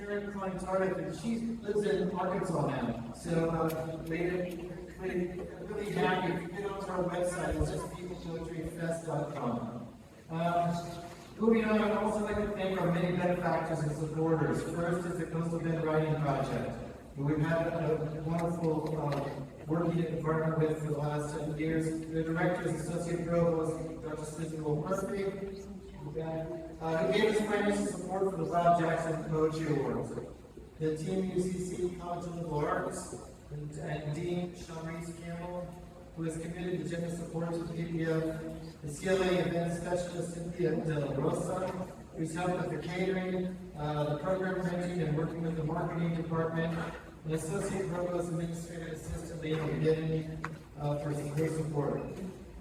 and she lives in Arkansas now. So really happy. If you get onto our website, it's just peoplepoetryfest.com. Moving on, I'd also like to thank our many benefactors and supporters. First is the Coastal Bend Writing Project, who we've had a wonderful working partner with for the last 7 years. The director is Associate Provost Dr. Murphy, who gave us financial support for the Robb Jackson Poetry Awards. The Team UCC College of Liberal Arts and Dean Reese Campbell, who is committed to generous support to the PPF. The CLA Event Specialist Sylvia De Rosa, who's helped with the catering, the program printing, and working with the marketing department. And Associate Provost Administrative Assistant Leo Gedney for some great support.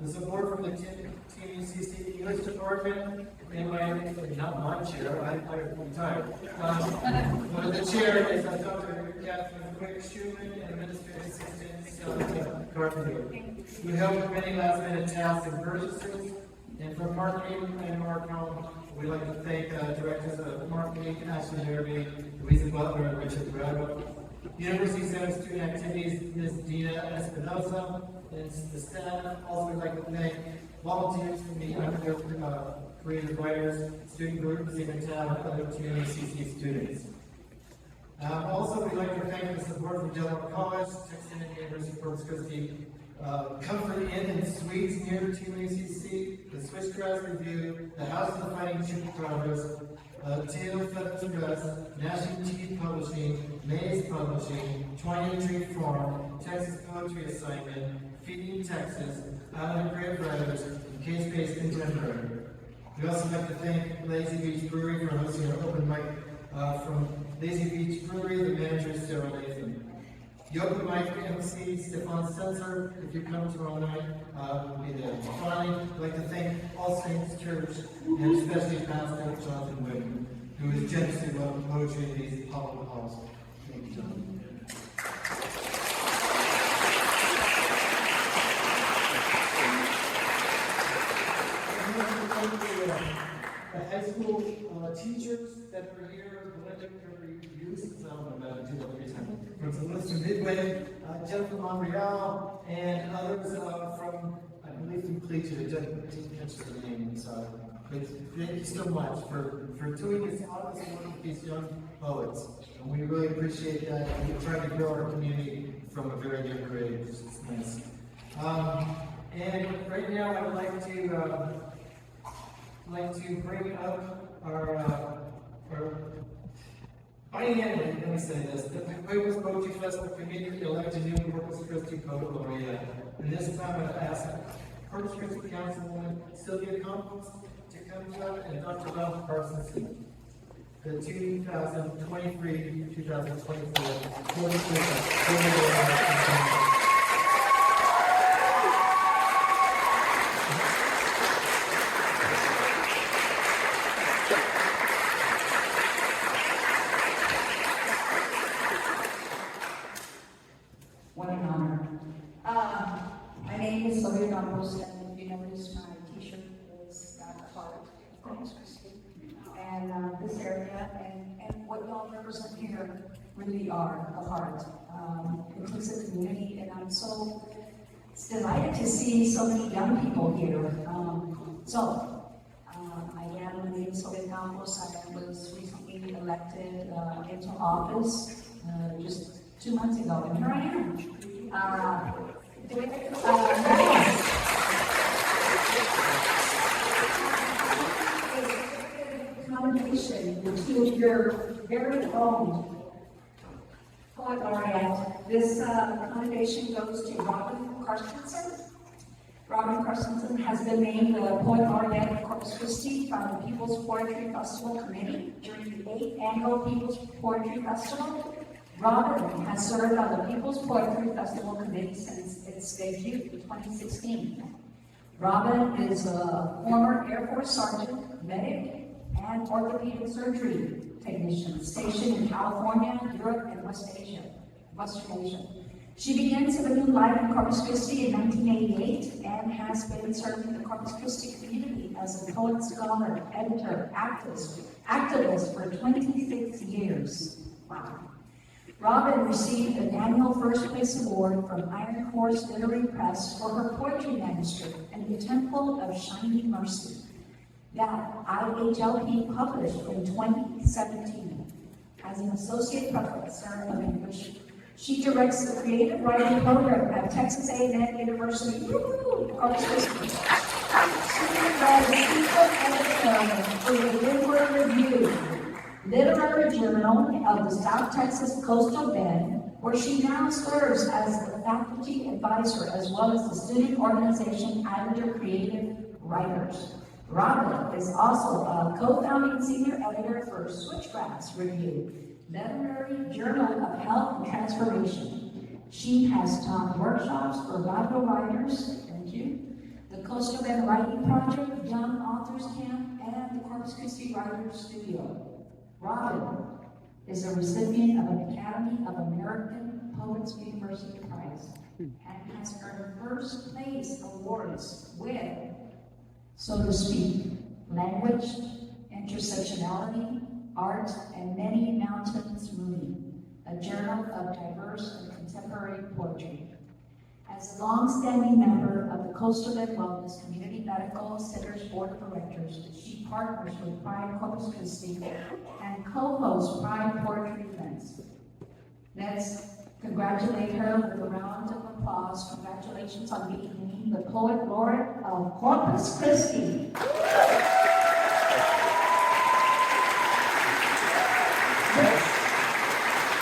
The support from the Team UCC English Department, and not my chair, I'm retired. But the chair is Dr. Catherine Quick Schumann and Administrative Assistant Carpenter, who helped with many last minute tasks and purchases. And for marketing and marketing, we'd like to thank Directors of Marketing, Ashley Derby, Louisa Butler, and Richard Bravo. University Center Student Activities, Ms. Dina Espinosa, and the staff. Also, we'd like to thank volunteers from the undergraduate creative writers, student groups in town, and other UCC students. Also, we'd like to thank the support from Delaware College, Texas University of Corpus Christi, Comfort Inn and Suites near TUCC, the Switchgrass Review, the House of the Fighting Chupacabras, Taylor Feathers Press, National Tea Publishing, Mays Publishing, Twine Tree Farm, Texas Poetry Assignment, Feeding Texas, Island Grave Writers, and Case-Based Contemporary. We'd also like to thank Lazy Beach Brewery for hosting our open mic from Lazy Beach Brewery, the manager is Sarah Latham. The open mic MC, Stefan Sensor, if you come tomorrow night, will be there. Finally, I'd like to thank All Saints Church, and especially Pastor Jonathan Whitman, who is generously welcome poetry in these Hollywood halls. Thank you, Jonathan. The high school teachers that are here, Belinda Hughes, I don't know about to do that every time, from Celeste Midway, Jennifer Monreal, and others from, I believe, from Cleveland. I didn't catch their name, so but thank you so much for doing this all this work with these young poets. And we really appreciate that. And we try to grow our community from a very young age, which is nice. And right now, I would like to bring up our biennially, let me say this, the Corpus Poetry Festival Committee elected new Corpus Christi Poet Laureate. And this time I've asked Corpus Christi Councilwoman Sylvia Compos to come up and Dr. Robb Carstensen, the 2023-2024 Corpus Christi. My name is Sylvia, and if you notice, my t-shirt is got a heart of Corpus Christi. And this area and what y'all represent here really are the heart, inclusive community, and I'm so delighted to see so many young people here. My name is Sylvia Compos. I was recently elected into office just 2 months ago, and here I am. Commendation to your very own poet laureate. This commendation goes to Carstensen. Carstensen has been named the Poet Laureate of Corpus Christi by the People's Poetry Festival Committee during the 8th Annual People's Poetry Festival. Robin has served on the People's Poetry Festival Committee since its debut in 2016. Robin is a former Air Force Sergeant, medic, and orthopedic surgery technician stationed in California, Europe, and Western Asia. She began Civic Life in Corpus Christi in 1988 and has been serving the Corpus Christi community as a poet, scholar, editor, activist for 26 years. Wow. Robin received an annual First Place Award from Iron Horse Literary Press for her poetry manuscript in the Temple of Shining Mercy that IHLP published in 2017 as an associate professor of English. She directs the creative writing program at Texas A&M University. Corpus Christi. She was the editor for the Windward Review, literary journal of the South Texas Coastal Bend, where she now serves as the faculty advisor as well as the student organization Islander Creative Writers. Robin is also a co-founding senior editor for Switchgrass Review, literary journal of health and transformation. She has taught workshops for Bible writers, thank you, the Coastal Bend Writing Project, Young Authors Camp, and the Corpus Christi Writers Studio. Robin is a recipient of an Academy of American Poets University Prize and has earned first place awards with, so to speak, language, intersectionality, art, and Many Mountains Moving, a journal of diverse and contemporary poetry. As a long-standing member of the Coastal Bend Wellness Community Medical Center's Board of Directors, she partners with Pride Corpus Christi and co-hosts Pride Poetry events. Let's congratulate her with a round of applause. Congratulations on being the Poet Laureate of Corpus Christi.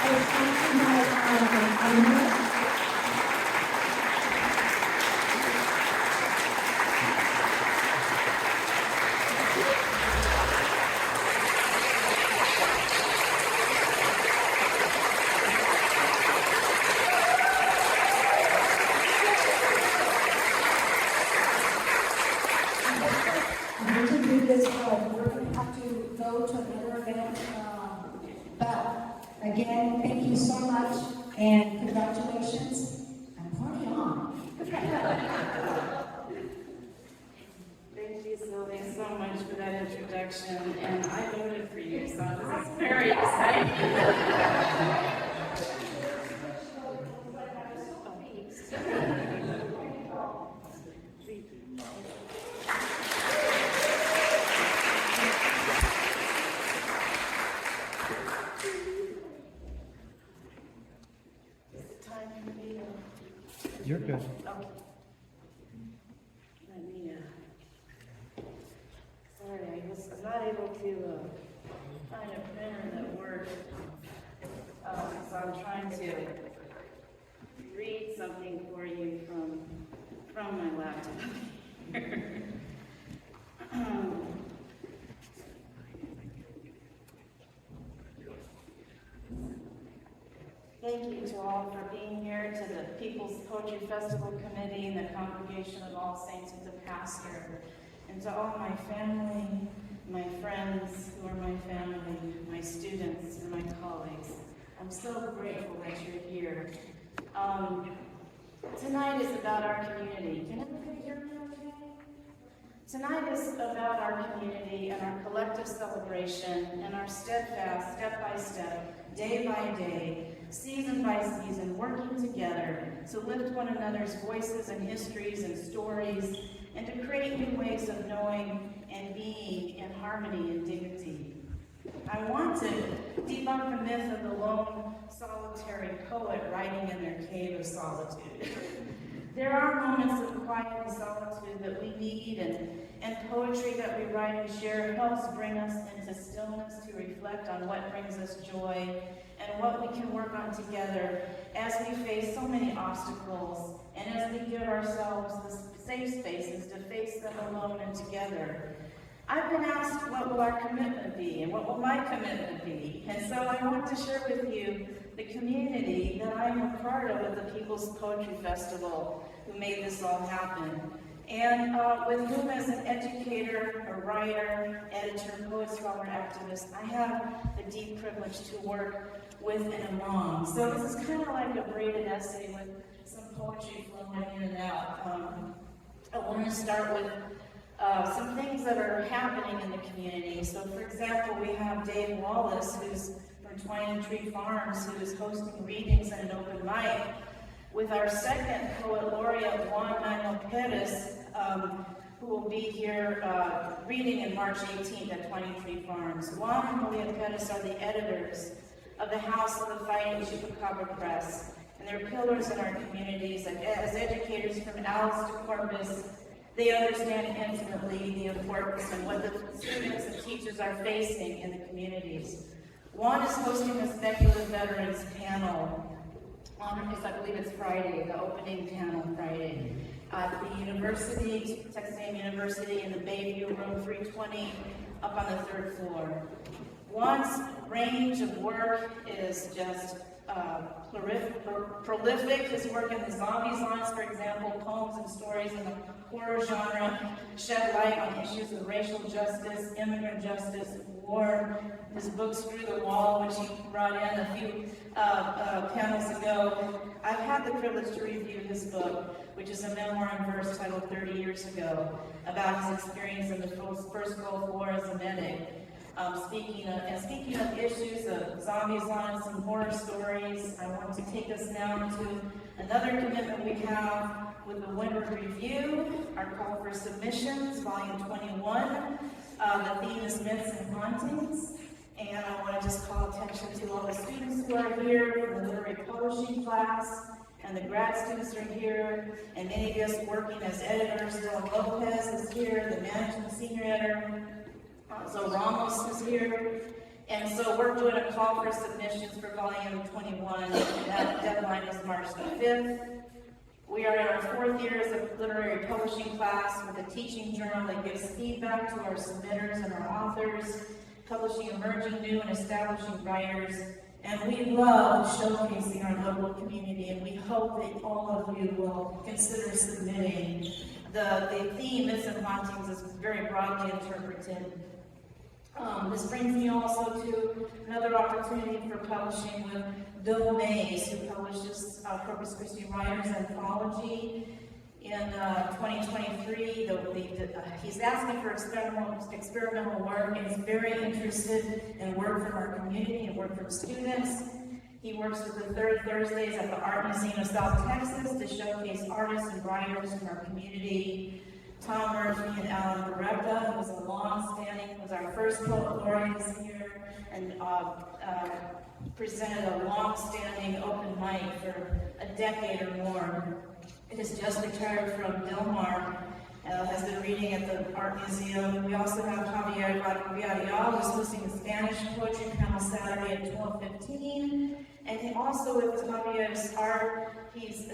This is something that I know. Again, thank you so much, and congratulations, and party on. Thank you, Sylvia, so much for that introduction, and I voted for you, so this is very exciting. You're good. Okay. Let me, sorry, I was not able to find a printer that worked, so I'm trying to read something for you from my laptop. Thank you to all for being here, to the People's Poetry Festival Committee and the Congregation of All Saints and the pastor, and to all my family, my friends who are my family, my students, and my colleagues. I'm so grateful that you're here. Tonight is about our community. Can everybody hear me okay? Tonight is about our community and our collective celebration and our steadfast, step-by-step, day-by-day, season by season, working together to lift one another's voices and histories and stories, and to create new ways of knowing and being in harmony and dignity. I want to debunk the myth of the lone, solitary poet writing in their cave of solitude. There are moments of quiet and solitude that we need, and poetry that we write and share helps bring us into stillness to reflect on what brings us joy and what we can work on together as we face so many obstacles and as we give ourselves the safe spaces to face them alone and together. I've been asked what will our commitment be and what will my commitment be, and so I want to share with you the community that I'm a part of at the People's Poetry Festival who made this all happen. and with whom as an educator, a writer, editor, poet, scholar, activist, I have the deep privilege to work with and among. So this is kind of like a braided essay with some poetry flowing in and out. I want to start with some things that are happening in the community. So for example, we have Dave Wallace, who's from 20 Tree Farms, who is hosting readings and an open mic, with our second poet laureate, Juan Manuel Pérez, who will be here reading in March 18th at 23 Farms. Juan and Malia Pérez are the editors of the House of the Fighting Chupacabra Press, and they're pillars in our communities. As educators from Alice to Corpus, they understand intimately the importance and what the students and teachers are facing in the communities. Juan is hosting a Speculative Veterans panel on, I believe it's Friday, the opening panel Friday, at the university, Texas A&M University, in the Bayview Room 320, up on the 3rd floor. Juan's range of work is just prolific. His work in the zombie genres, for example, poems and stories in the horror genre, shed light on issues of racial justice, immigrant justice, war. His book, Screw the Wall, which he brought in a few panels ago. I've had the privilege to review his book, which is a memoir in verse titled 30 Years Ago, about his experience in the first Gulf War as a medic. Speaking of issues of zombies on some horror stories, I want to take us now to another commitment we have with the Winter Review, our call for submissions, volume 21. The theme is myths and hauntings, and I want to just call attention to all the students who are here from the literary publishing class, and the grad students are here, and many of us working as editors. Lopez is here, the managing senior editor. So Ramos is here, and so we're doing a call for submissions for volume 21, and that deadline is March the 5th. We are in our 4th year as a literary publishing class with a teaching journal that gives feedback to our submitters and our authors, publishing emerging, new, and establishing writers, and we love showcasing our local community, and we hope that all of you will consider submitting. The theme, myths and hauntings, is very broadly interpreted. This brings me also to another opportunity for publishing with Bill Mays, who publishes Corpus Christi Writers Anthology in 2023. He's asking for experimental work, and he's very interested in work from our community and work from students. He works with the third Thursdays at the Art Museum of South Texas to showcase artists and writers from our community. Tom Murphy and Alan Beretta, who was our first poet laureate this year, and presented a long-standing open mic for a decade or more. It has just retired from Del Mar, has been reading at the Art Museum. We also have Javier Villarreal, who's hosting the Spanish Poetry Panel Saturday at 12:15. And he also, with Javier's art, he's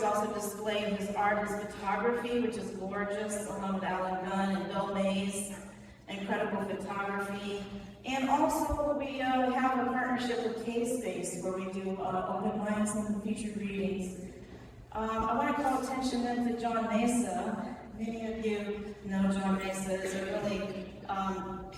also displaying his art, his photography, which is gorgeous, along with Alan Gunn and Bill Mays, incredible photography. And also, we have a partnership with K-Space, where we do open mics and featured readings. I want to call attention then to John Mesa. Many of you know John Mesa is a really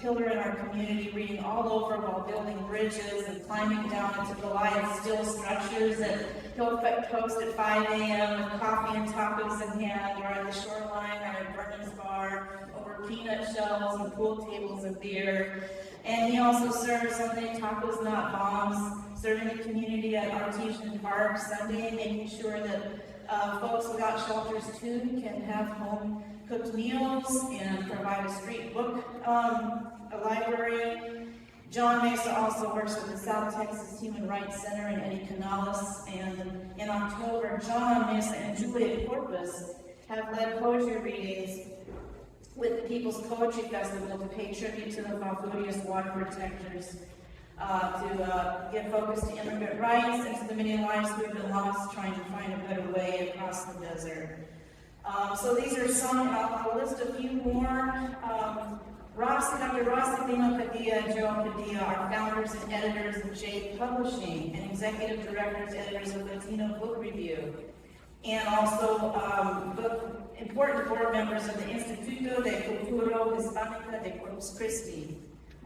pillar in our community, reading all over while building bridges and climbing down into Goliath steel structures that he'll post at 5 a.m. with coffee and tacos in hand, or at the shoreline, or at Vernon's Bar, over peanut shells and pool tables of beer. And he also serves Sunday Tacos Not Bombs, serving the community at Artesian Park Sunday, making sure that folks without shelters too can have home-cooked meals, and provide a street book a library. John Mesa also works with the South Texas Human Rights Center in Eddie Canales, and in October, John Mesa and Juliet Corpus have led poetry readings with the People's Poetry Festival to pay tribute to the Falfurrias water protectors, to give focus to immigrant rights and to the many lives who have been lost trying to find a better way across the desert. So these are some, I'll list a few more. Dr. Rossi, Lino Padilla, and Joe Padilla are founders and editors of Jade Publishing, and executive directors, editors of Latino Book Review. and also important board members of the Instituto de Cultura Hispánica de Corpus Christi.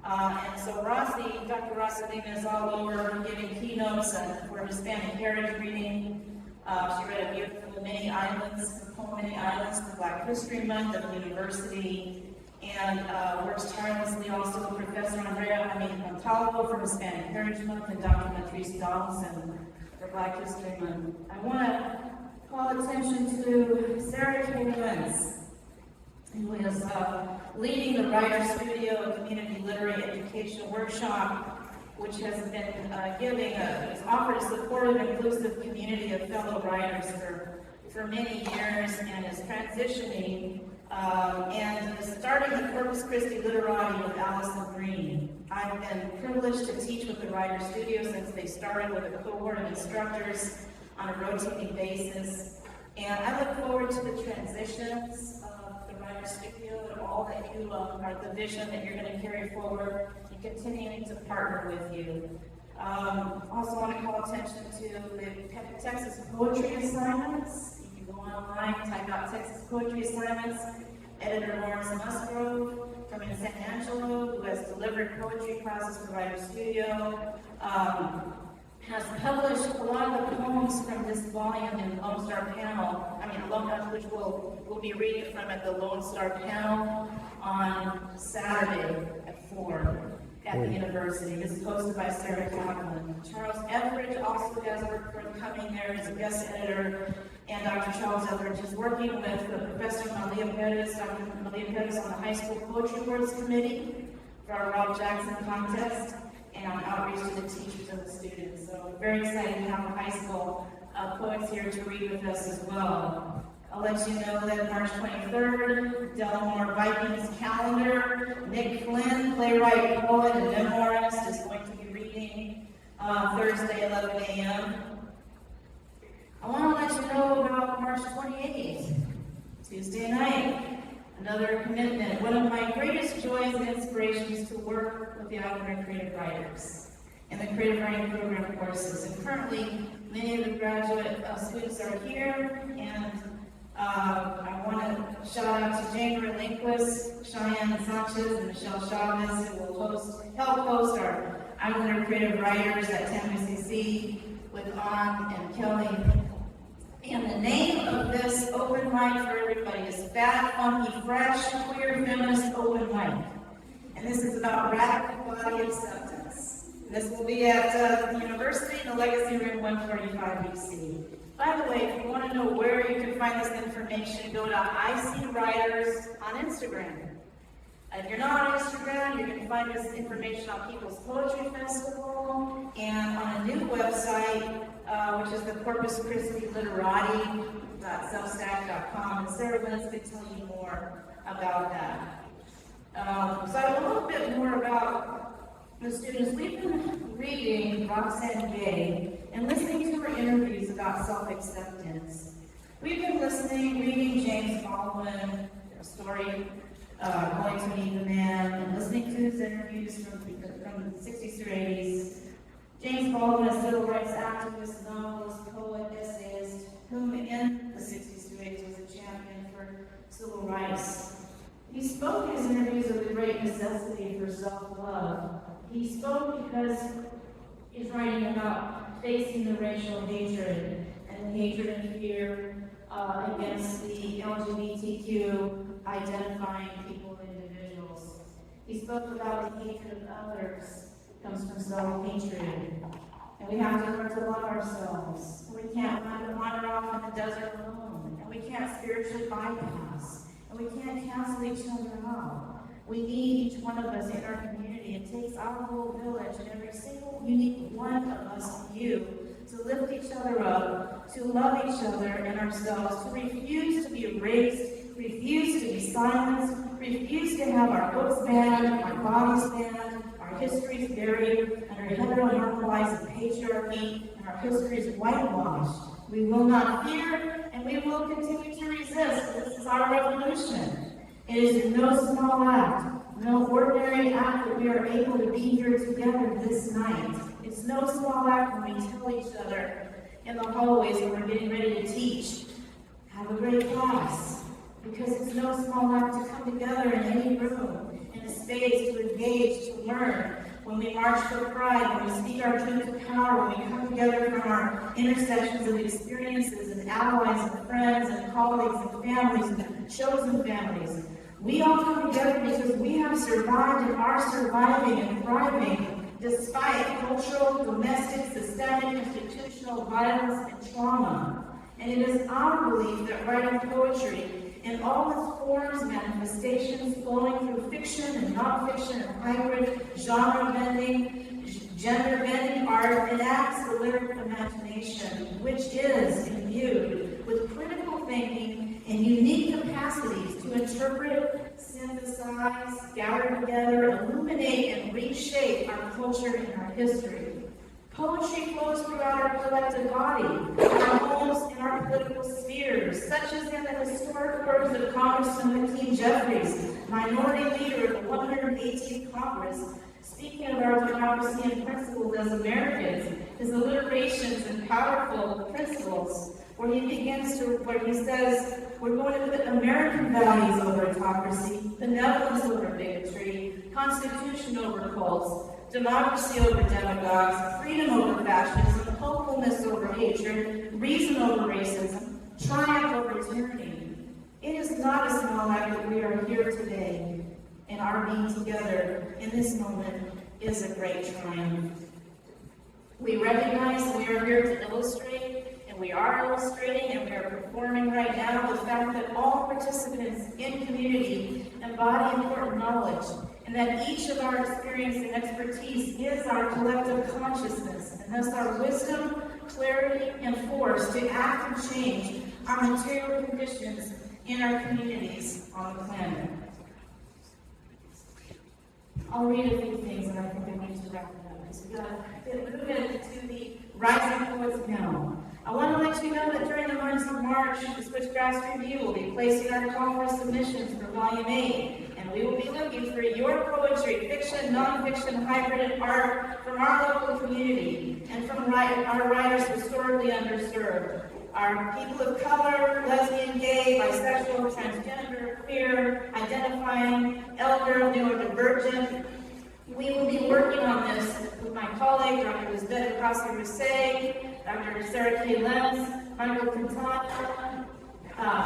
And so Dr. Rossi is all over giving keynotes for Hispanic Heritage Reading. She read a beautiful Many Islands, the poem Many Islands for Black History Month at the university, and works tirelessly also with Professor Montalvo for Hispanic Heritage Month and Dr. Mathew Murphy for Black History Month. I want to call attention to Sarah K. Wentz, who is leading the Writer Studio, a community literary education workshop, which has been has offered a supportive, inclusive community of fellow writers for many years, and is transitioning and is starting the Corpus Christi Literati with Allison Green. I've been privileged to teach with the Writer Studio since they started with a cohort of instructors on a rotating basis, and I look forward to the transitions of the Writer Studio and all that you are the vision that you're going to carry forward and continuing to partner with you. Also want to call attention to the Texas Poetry Assignments. You can go online, type out Texas Poetry Assignments. Editor Lawrence Musgrove from San Angelo, who has delivered poetry classes for Writer Studio, has published a lot of the poems from this volume in Lone Star Panel, which we'll be reading from at the Lone Star Panel on Saturday at 4 at the university. This is hosted by Sarah Kaplan. Charles Etheridge also has work coming there as a guest editor, and Dr. Charles Etheridge is working with Professor Malia Pérez, Dr. Malia Pérez on the High School Poetry Awards Committee for our Robb Jackson contest, and on outreach to the teachers and the students. So we're very excited to have the high school poets here to read with us as well. I'll let you know that March 23rd, Delmore Vikings calendar, Nick Flynn, playwright, poet, and memoirist, is going to be reading Thursday, 11 a.m. I want to let you know about March 28th, Tuesday night, another commitment. One of my greatest joys and inspirations to work with the Alabama Creative Writers and the Creative Writing Program courses. And currently, many of the graduate students are here, and I want to shout out to Jane Relinquist, Cheyenne Sanchez, and Michelle Chavez, who will help host our Islander Creative Writers at TMUCC with Ann and Kelly. And the name of this open mic for everybody is Fat, Funky, Fresh, Queer, Feminist Open Mic. And this is about radical body acceptance. This will be at the university in the Legacy Room 145 BC. By the way, if you want to know where you can find this information, go to IC Writers on Instagram. If you're not on Instagram, you can find this information on People's Poetry Festival and on a new website, which is the Corpus Christi Literati.substack.com. And Sarah Wentz could tell you more about that. So a little bit more about the students. We've been reading Roxanne Gay and listening to her interviews about self-acceptance. We've been reading James Baldwin, a story, Going to Meet the Man, and listening to his interviews from the 60s through 80s. James Baldwin, a civil rights activist, novelist, poet, essayist, whom in the 60s through 80s was a champion for civil rights. He spoke in his interviews of the great necessity for self-love. He spoke because he's writing about facing the racial hatred and hatred and fear against the LGBTQ identifying people and individuals. He spoke about the hatred of others comes from self-hatred. And we have to learn to love ourselves. We can't wander off in the desert alone. And we can't spiritually bypass. And we can't cancel each other out. We need each one of us in our community. It takes our whole village and every single unique one of us, you, to lift each other up, to love each other and ourselves, to refuse to be erased, refuse to be silenced, refuse to have our books banned, our bodies banned, our histories buried under heteronormalized patriarchy, and our histories whitewashed. We will not fear, and we will continue to resist. This is our revolution. It is no small act, no ordinary act that we are able to be here together this night. It's no small act when we tell each other in the hallways when we're getting ready to teach have a great class, because it's no small act to come together in any room, in a space to engage, to learn. When we march for pride, when we speak our truth to power, when we come together from our intersections of experiences and allies and friends and colleagues and families and chosen families, we all come together because we have survived and are surviving and thriving despite cultural, domestic, systemic, institutional violence and trauma. And it is our belief that writing poetry in all its forms, manifestations, flowing through fiction and nonfiction and hybrid, genre-bending, gender-bending art, enacts the lyric imagination, which is imbued with critical thinking and unique capacities to interpret, synthesize, gather together, illuminate, and reshape our culture and our history. Poetry flows throughout our collective body, our homes, and our political spheres, such as in the historic words of Congressman Mathew Jeffries, minority leader of the 118th Congress, speaking of our democracy and principles as Americans. His alliterations and powerful principles, where he says, we're going to put American values over autocracy, benevolence over bigotry, constitution over cults, democracy over demagogues, freedom over fascism, hopefulness over hatred, reason over racism, triumph over tyranny. It is not a small act that we are here today, and our being together in this moment is a great triumph. We recognize that we are here to illustrate, and we are illustrating, and we are performing right now the fact that all participants in community embody important knowledge, and that each of our experience and expertise is our collective consciousness, and thus our wisdom, clarity, and force to act and change our material conditions in our communities on the planet. I'll read a few things, and I think I need to wrap it up, because we've got to move into the Rising Poets panel. I want to let you know that during the months of March, the Switchgrass Review will be placing our call for submissions for Volume 8, and we will be looking for your poetry, fiction, nonfiction, hybrid, and art from our local community, and from our writers historically underserved. Our people of color, lesbian, gay, bisexual, transgender, queer, identifying, elder, neurodivergent. We will be working on this with my colleague, Dr. Lisbeth Acosta-Rousset, Dr. Sarah K. Lenz, Michael Quintana,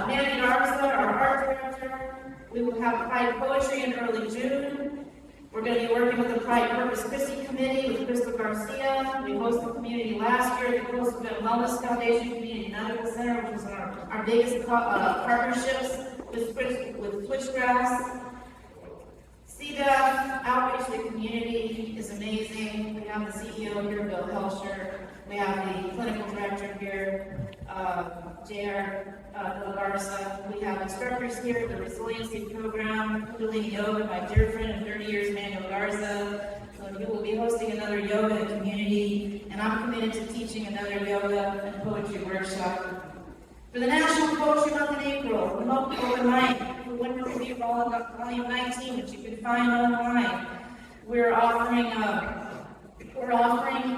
Mandy Garza, our art director. We will have Pride Poetry in early June. We're going to be working with the Pride Corpus Christi Committee with Crystal Garcia. We hosted the community last year at the Coastal Wellness Foundation Community Medical Center, which is our biggest partnerships with Switchgrass. CDF, outreach to the community is amazing. We have the CEO here, Bill Helsher. We have the clinical director here, J.R. Garza. We have instructors here at the Resiliency Program, Kundalini Yoga, my dear friend of 30 years, Manuel Garza. So we will be hosting another yoga community, and I'm committed to teaching another yoga and poetry workshop. For the National Poetry Month in April, remote overnight, for Winter Review Volume 19, which you can find online, we're offering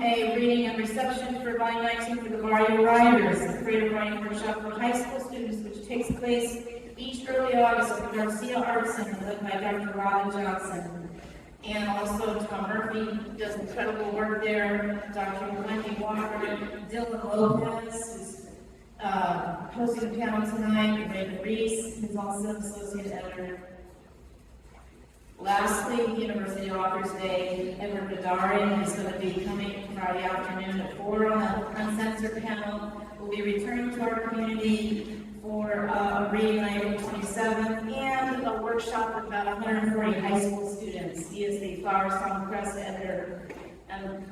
a reading and reception for Volume 19 for the Barrio Writers, a creative writing workshop for high school students, which takes place each early August at the Garcia Art Center, led by Dr. Robb Johnson. And also Tom Murphy does incredible work there, Dr. Wendy Walker, Dylan Lopez, who's hosting the panel tonight, and Reese, who's also an associate editor. Lastly, University Authors Day, Edward Bedarian is going to be coming Friday afternoon at 4 on the Uncensored panel. We'll be returning to our community for a reading on April 27th and a workshop with about 140 high school students. He is the Flower Song Press editor and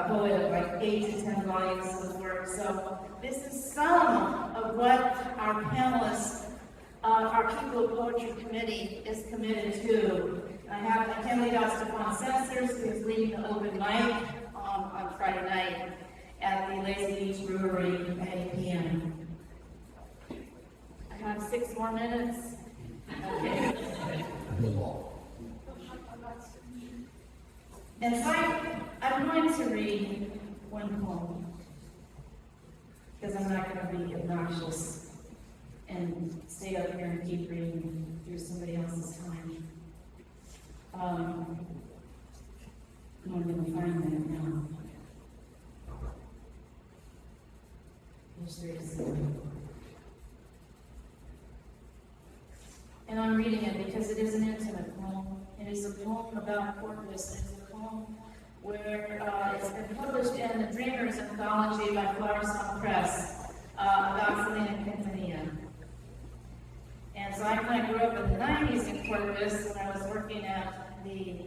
poet of like 8 to 10 volumes of work. So this is some of what our panelists, our People of Poetry Committee is committed to. I can't leave out Stefan Sensors, who is leading the open mic on Friday night at the Lazy Beach Brewery at 8 p.m. I have 6 more minutes. Okay. And so I'm going to read one poem, because I'm not going to be obnoxious and stay up here and keep reading through somebody else's time. I'm going to find that now. Page 37. And I'm reading it because it is an intimate poem. It is a poem about Corpus. It's a poem where it's been published in the Dreamers Anthology by Flower Song Press about Selena Quintanilla. And so I kind of grew up in the 90s in Corpus when I was working at the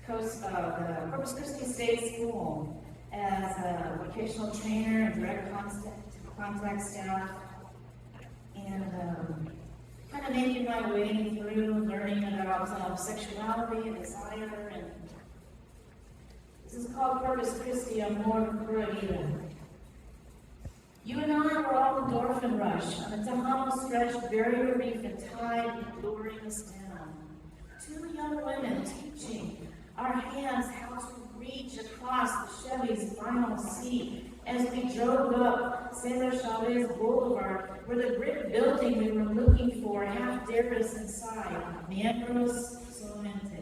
Corpus Christi State School as a vocational trainer and direct contact staff. And kind of making my way through learning about sexuality and desire. And this is called Corpus Christi, Amor Pura Vida. You and I were all endorphin rush on a Tejano stretched barrier reef and tide luring us down. Two young women teaching our hands how to reach across the Chevy's vinyl seat as we drove up Cesar Chavez Boulevard, where the brick building we were looking for half dared us inside. Miembros solamente.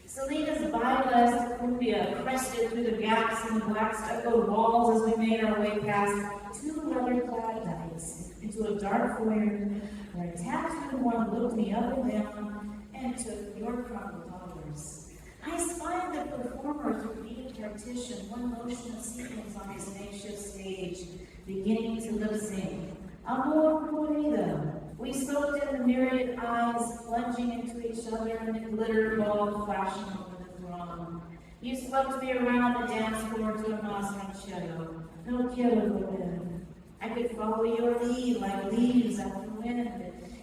Selena's biolized cumbia crested through the gaps in the black stucco walls as we made our way past two leather-clad nights into a dark foyer where a tattooed one looked me up and down and took your crumpled dollars. I spied the performer through beaded partition, one motion of sequence on his makeshift stage, beginning to lip sync. Amor Pura Vida. We soaked in the myriad eyes, plunging into each other in the glitter ball flashing over the throng. You swept me around the dance floor to a mas ranchero. No quiero volver. I could follow your lead like leaves out the wind.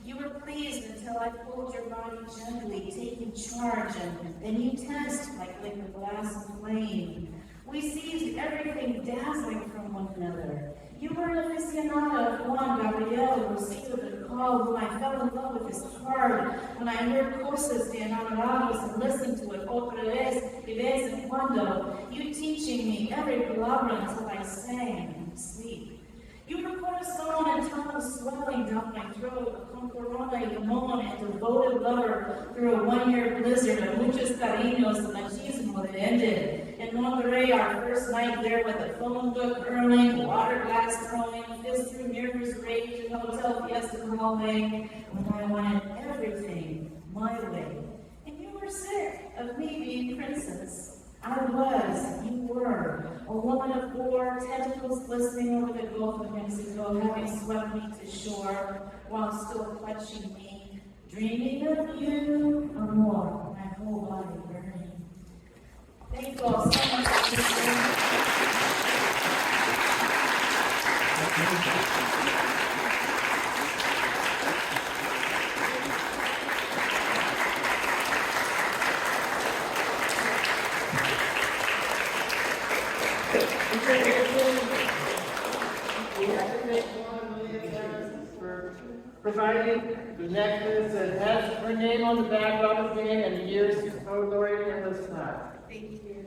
You were pleased until I pulled your body gently, taking charge, and then you tensed like liquid glass and flame. We seized everything dazzling from one another. You were an aficionado of Juan Gabriel Rosito del Call, whom I fell in love with his heart when I heard Cosas de Enamorados and listened to it otra vez y vez en cuando, you teaching me every palabra until I sang and sleep. You were corazon and tongue swelling down my throat, a concorona y limon and devoted lover through a one-year blizzard of muchos cariños and machismo that ended. In Monterey, our first night there with a phone book hurling, water glass throwing, fist through mirrors rage in Hotel Fiesta hallway, when I wanted everything my way. And you were sick of me being princess. I was, you were, a woman of war, tentacles glistening over the Gulf of Mexico, having swept me to shore, while still clutching me, dreaming of you, amor, my whole body burning. Thank you all so much for listening. Providing the necklace that has her name on the back, Rob's name, and the years she's co-laureate in this time. Thank you.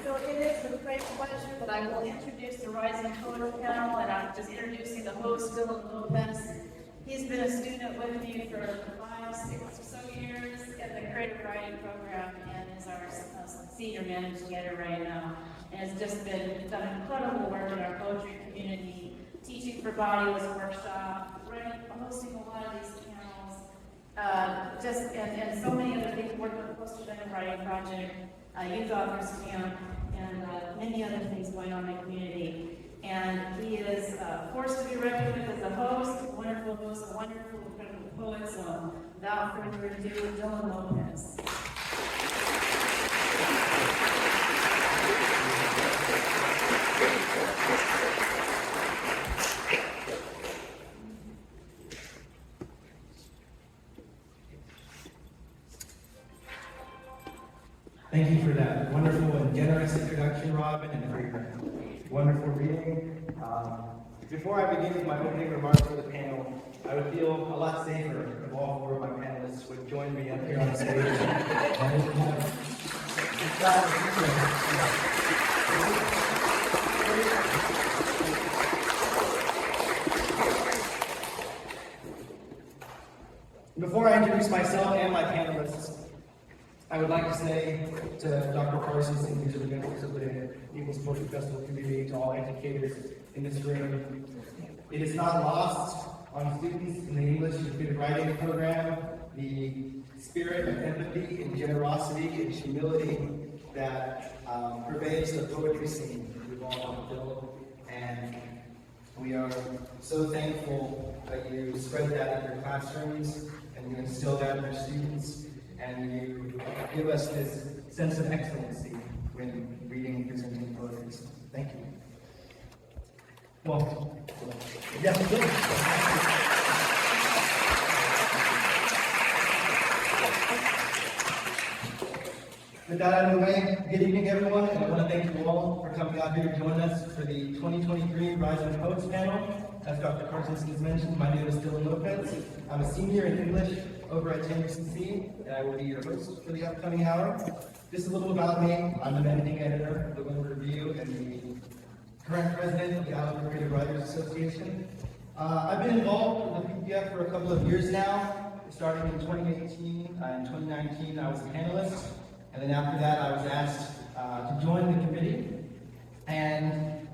So it is with great pleasure that I will introduce the Rising Poet panel, and I'm just introducing the host, Dylan Lopez. He's been a student with me for 5, 6 or so years in the creative writing program and is our senior managing editor right now. And has just done incredible work in our poetry community, teaching for Bodiless workshop, hosting a lot of these panels, and so many other things, working with the Post-Event Writing Project, Youth Authors Camp, and many other things going on in the community. And he is forced to be recognized as a host, a wonderful host, a wonderful, incredible poet. So without further ado, Dylan Lopez. Thank you for that wonderful and generous introduction, Robin, and for your wonderful reading. Before I begin with my opening remarks for the panel, I would feel a lot safer if all four of my panelists would join me up here on the stage. Before I introduce myself and my panelists, I would like to say to Dr. Carstensen, who's the members of the Eagles Poetry Festival community, to all educators in this room, it is not lost on students in the English and Creative Writing program the spirit of empathy and generosity and humility that pervades the poetry scene that we've all built. And we are so thankful that you spread that in your classrooms and you instill that in your students, and you give us this sense of excellency when reading and presenting poetry. Thank you. Well, yes, with that out of the way, good evening, everyone, and I want to thank you all for coming out here to join us for the 2023 Rising Poets panel. As Dr. Carstensen has mentioned, my name is Lopez. I'm a senior in English over at UC, and I will be your host for the upcoming hour. Just a little about me. I'm the managing editor of the Winter Review and the current president of the Alabama Creative Writers Association. I've been involved with the PPF for a couple of years now. Starting in 2018, in 2019, I was a panelist, and then after that, I was asked to join the committee. And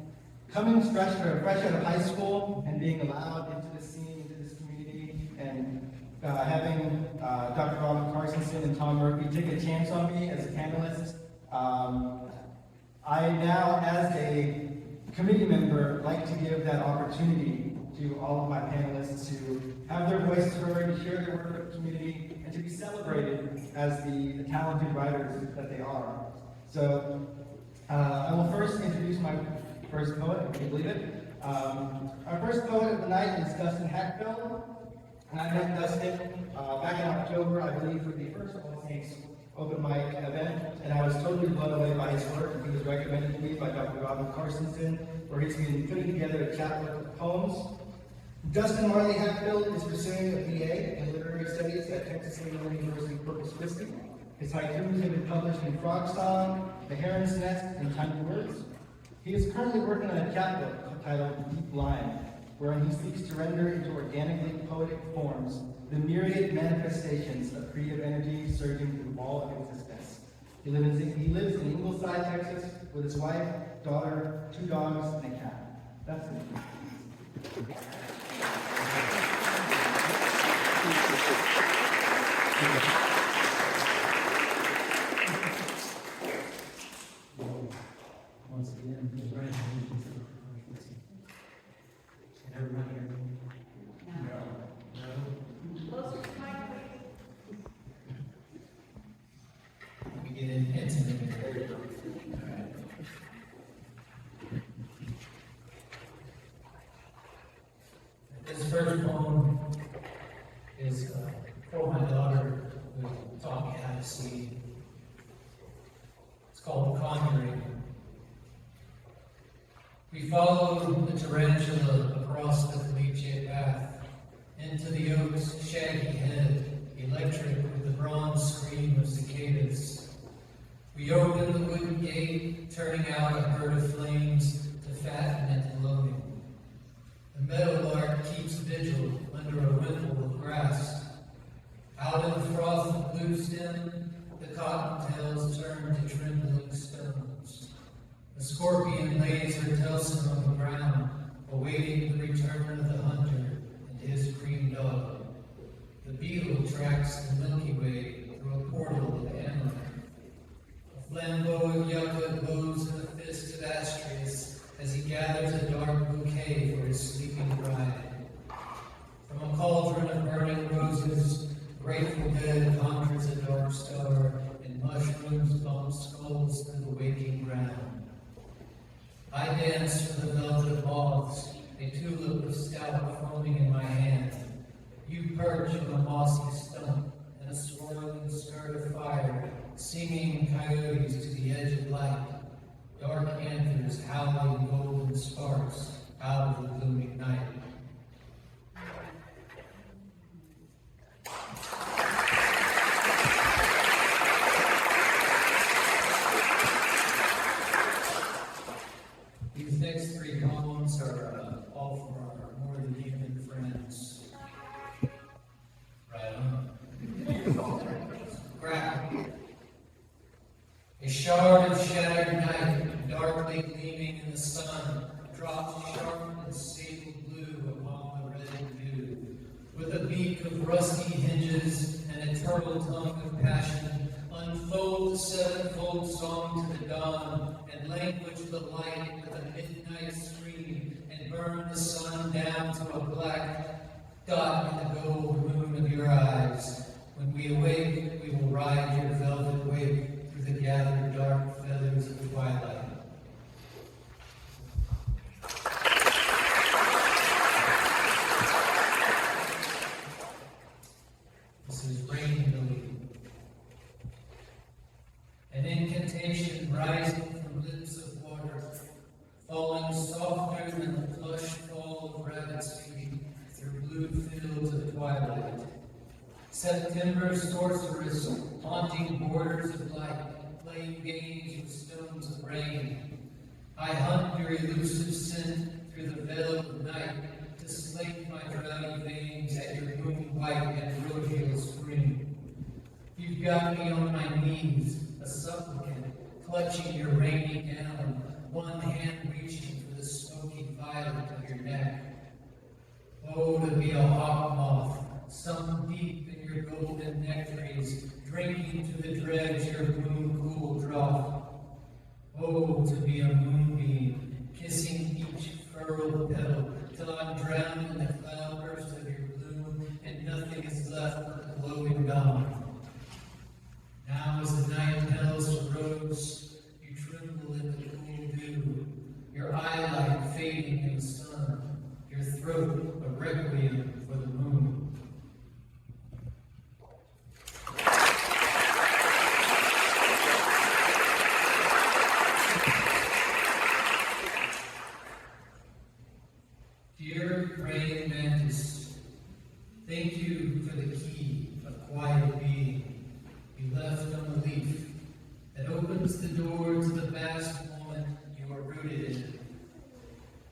coming fresh out of high school and being allowed into the scene, into this community, and having Dr. Robb Carstensen and Tom Murphy take a chance on me as a panelist, I now, as a committee member, like to give that opportunity to all of my panelists to have their voices heard, to share their work with the community, and to be celebrated as the talented writers that they are. So I will first introduce my first poet, if you believe it. Our first poet of the night is Dustin Hackfeld. And I met Dustin back in October, I believe, for the first All Saints open mic event, and I was totally blown away by his work. He was recommended to me by Dr. Robb Carstensen, where he's been putting together a chaplet of poems. Dustin Marley Hackfeld is pursuing a BA in Literary Studies at Texas A&M University Corpus Christi. His haikus have been published in Frog Song, The Heron's Nest, and Tiny Words. He is currently working on a chapbook titled Deep Line, wherein he seeks to render into organically poetic forms the myriad manifestations of creative energy surging through all of existence. He lives in Ingleside, Texas, with his wife, daughter, 2 dogs, and a cat. That's it. Once again, congratulations to the conference. Can everybody hear me? No. Let me get intimate. This first poem is for my daughter, who taught me how to see. It's called Conjuring. We followed the tarantula across the collegiate path, into the oak's shaggy head, electric with the bronze scream of cicadas. We opened the wooden gate, turning out a herd of flames to fatten it and loading. The meadowlark keeps vigil under a wimple of grass. Out in the froth of blue stem, the cottontails turn to trembling stones. The scorpion lays her telson on the ground, awaiting the return of the hunter and his cream dog. The beetle tracks the Milky Way through a portal of amber. A flambeau of yucca blows in a fist of Astrius as he gathers a dark bouquet for his sleeping bride. From a cauldron of burning roses, Grateful Dead conjures a dark star, and mushrooms bump skulls through the waking ground. I dance for the velvet moths, a tulip of stout foaming in my hand. You perch on a mossy stump in a swirling skirt of fire, singing coyotes to the edge of light. Dark anthers howling golden sparks out of the gloomy sharply gleaming in the sun, drops sharp and sable blue upon the red dew. With a beak of rusty hinges and eternal tongue of passion, unfold the sevenfold song to the dawn, and language the light with a midnight scream, and burn the sun down to a black dot in the gold moon of your eyes. When we awake, we will ride your velvet wake through the gathered dark feathers of twilight. This is Rain Lily. An incantation rising from lips of water, falling softer than the plush fall of rabbit's feet through blue fields of twilight. September sorceress, haunting borders of light, playing games with stones of rain. I hunt your elusive scent through the veil of night to slake my drowny veins at your moon white and rodeo spring. You've got me on my knees, a supplicant, clutching your rainy gown, one hand reaching for the smoky violet of your neck. Oh, to be a hawk moth, sunk deep in your golden nectaries, drinking to the dregs your moon-cool draught. Oh, to be a moonbeam, kissing each furrowed petal, till I'm drowned in the cloudburst of your bloom, and nothing is left but the glowing dawn. Now as the night petals to rose, you tremble in the cool dew, your eyelight fading in the sun, your throat a requiem for the moon. Dear praying mantis, thank you for the key of quiet being you left on the leaf that opens the door to the vast moment you are rooted in.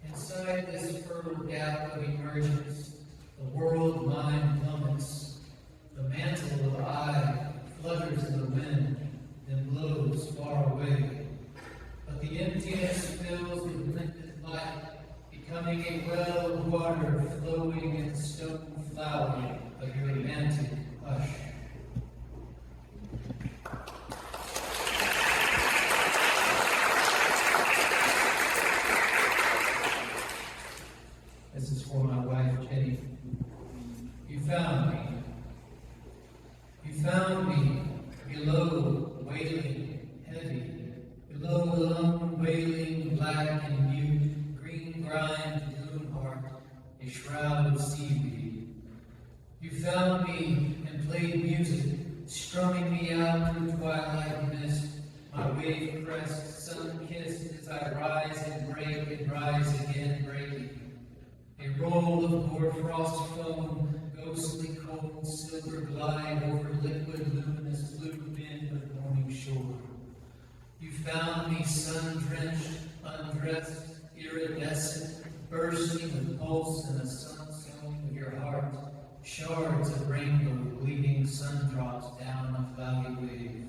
Inside this fertile gap of emergence, the world mind plummets. The mantle of I flutters in the wind, then blows far away. But the emptiness fills with limpid light, becoming a well of water flowing in stone flower of your romantic hush. This is for my wife, Jenny. You found me. You found me below, wailing, heavy, below the lone, wailing, black and mute, green grimed bloom heart, a shroud of seaweed. You found me and played music, strumming me out through twilight mist, my wave crest, sun-kissed as I rise and break and rise again breaking. A roll of hoarfrost foam, ghostly cold silver glide over liquid luminous blue bend of morning shore. You found me sun-drenched, undressed, iridescent, bursting with pulse in the sun-sowing of your heart, shards of rainbow bleeding sun-drops down a cloudy wave.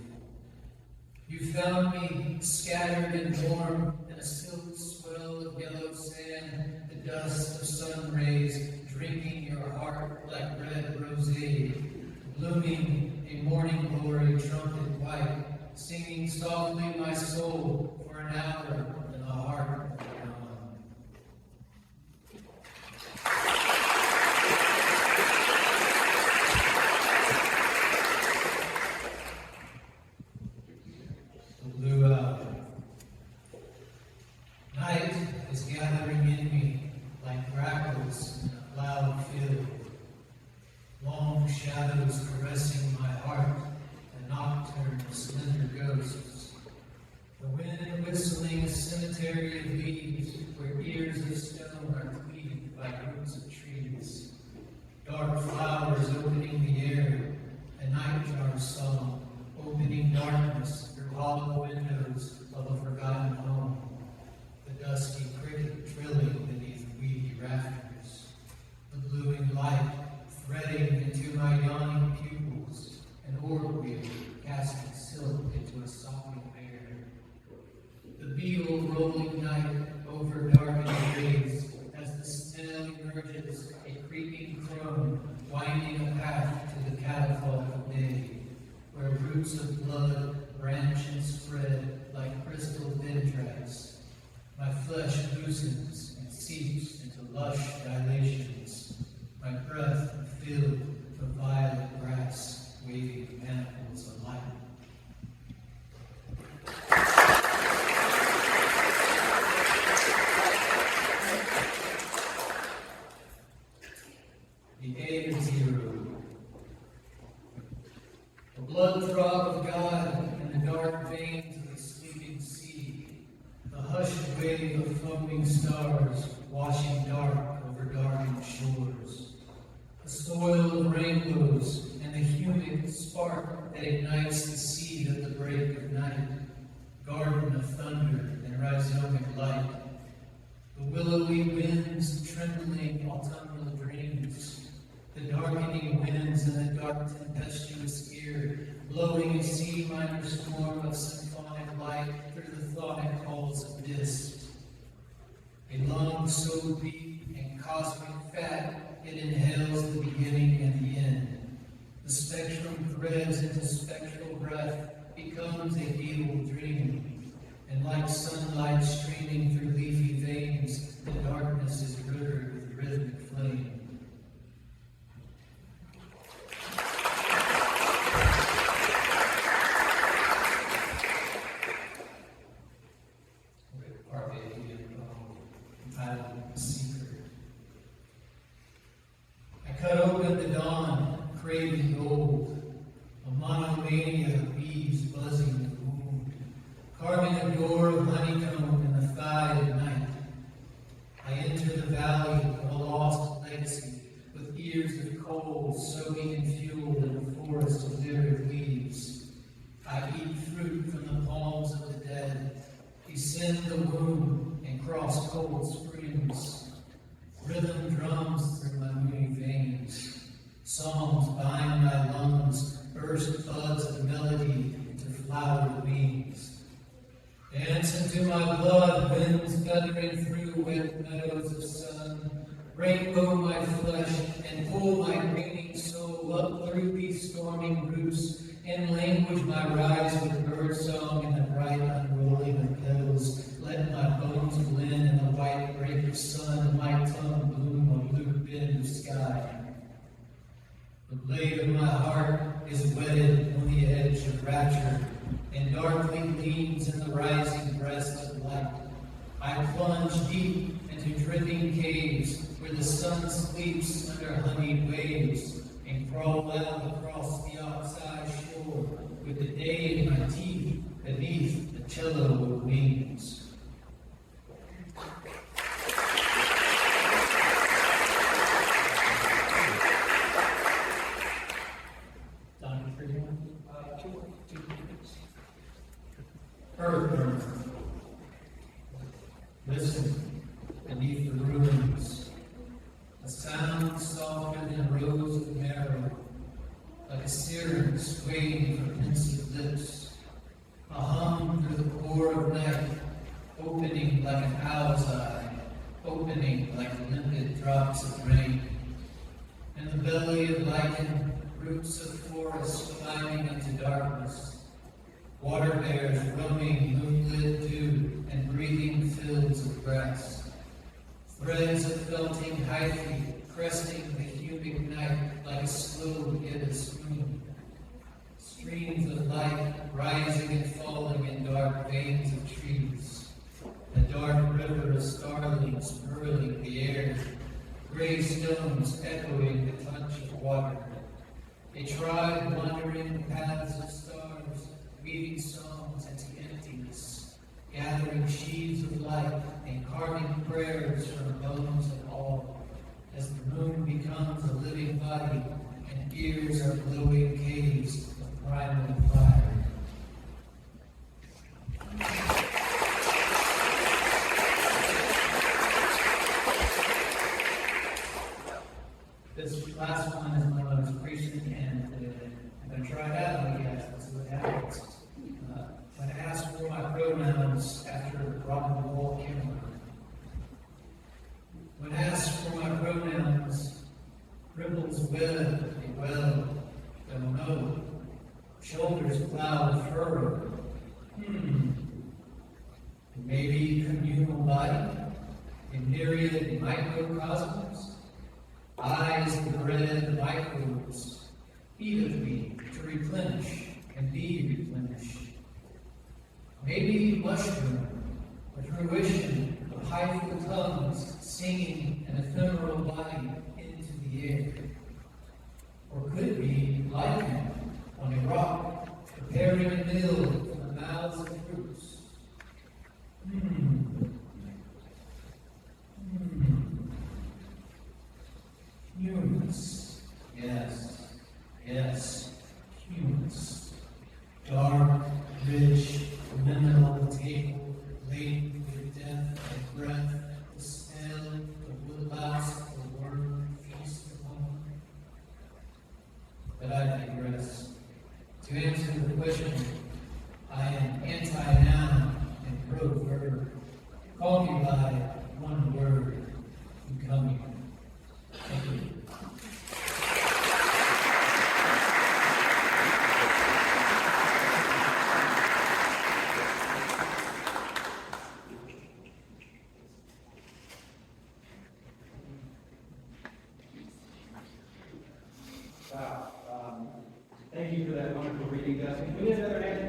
You found me scattered and warm in a silk swell of yellow sand, the dust of sun rays drinking your heart like red rosé, blooming a morning glory trumpet white, singing softly my soul for an hour in the heart of the dawn. The blue hour. Night is gathering in me like grackles in a cloud field. Long shadows caressing my heart, and nocturne slender ghosts. The wind whistling a cemetery of leaves where ears of stone are cleaved by roots of trees. Dark flowers opening the air, a nightjar song, opening darkness through hollow windows of a forgotten home. The dusky cricket trilling beneath weedy rafters. The bluing light threading into my yawning pupils, an orb wheel casting silk into a sopping air. The beetle rolling night over darkening days, as the smell emerges, a creeping crone, winding a path to the catafalque of day, where roots of blood branch and spread like crystal dendrites. My flesh loosens and seeps into lush dilations, my breath filled the violet grass, waving manacles of light. The Gaiter Zero. The blood throb of God in the dark veins of the sleeping sea. The hushed wave of foaming stars washing dark over darkened shores. The soil of rainbows and the humid spark that ignites the seed of the break of night. Garden of thunder and rhizomic light. The willowy winds trembling autumnal dreams. The darkening winds in the dark tempestuous air, blowing a C minor storm of symphonic light through the thonic halls of mist. A lung so deep and cosmic fat, it inhales the beginning and the end. The spectrum threads into spectral breath, becomes a beetle dream. And like sunlight streaming through leafy veins, the darkness is girded with rhythmic flame. I cut open the dawn, craving gold, a monomania of bees buzzing the wound, carving a door of honeycomb in the thigh of night. I enter the valley of a lost legacy, with ears of coal soaking in fuel in a forest of littered leaves. I eat fruit from the palms of the dead, descend the womb and cross cold springs. Rhythm drums through my moody veins. Songs bind my lungs, burst buds of melody into flowered wings. Dance into my blood, winds guttering through wet meadows of sun. Rainbow my flesh and pull my greening soul up through these storming roots. In language my rise with birdsong and the bright unrolling of petals. Let my bones blend in the white break of sun, and my tongue bloom on blue bend of sky. The blade of my heart is wetted on the edge of rapture, and darkly leans in the rising breast of light. I plunge deep into dripping caves, where the sun sleeps under honeyed waves, and crawl out across the outside shore, with the day in my teeth beneath the cello of wings. Earth, listen beneath the ruins. A sound softer than rows of marrow, like a siren swaying from pensive lips. A hum through the core of night, opening like an owl's eye, opening like limpid drops of rain. In the belly of lichen, roots of forest climbing into darkness. Water bears roaming moonlit dew and breathing fields of grass. Threads of felting hyphae cresting the humid night like a slow gibbous moon. Streams of light rising and falling in dark veins of trees. A dark river of starlings whirling the air. Gray stones echoing the touch of water. A tribe wandering paths of stars, weaving songs into emptiness, gathering sheaves of light and carving prayers from bones of all, as the moon becomes a living body and ears are glowing caves of primal fire. This last one is one of those recent, and I'm going to try it out on you guys and see what happens. I'm going to ask for my pronouns after Robb and myriad microcosmos. Eyes the bread microbes, feed of me to replenish and be replenished. Maybe mushroom, a fruition of hyphal tongues singing an ephemeral body into the air. Or could be lichen on a rock, preparing a meal from the mouths of fruits. Humus. Yes, yes, humus. Dark, rich, mineral table, laden with death and breath, the smell of woodlouse, the worm feast upon. But I digress. To answer the question, I am anti-noun and pro-verb. Call me by one word, becoming. Thank you. Thank you for that wonderful reading, Dustin. Can we have another hand?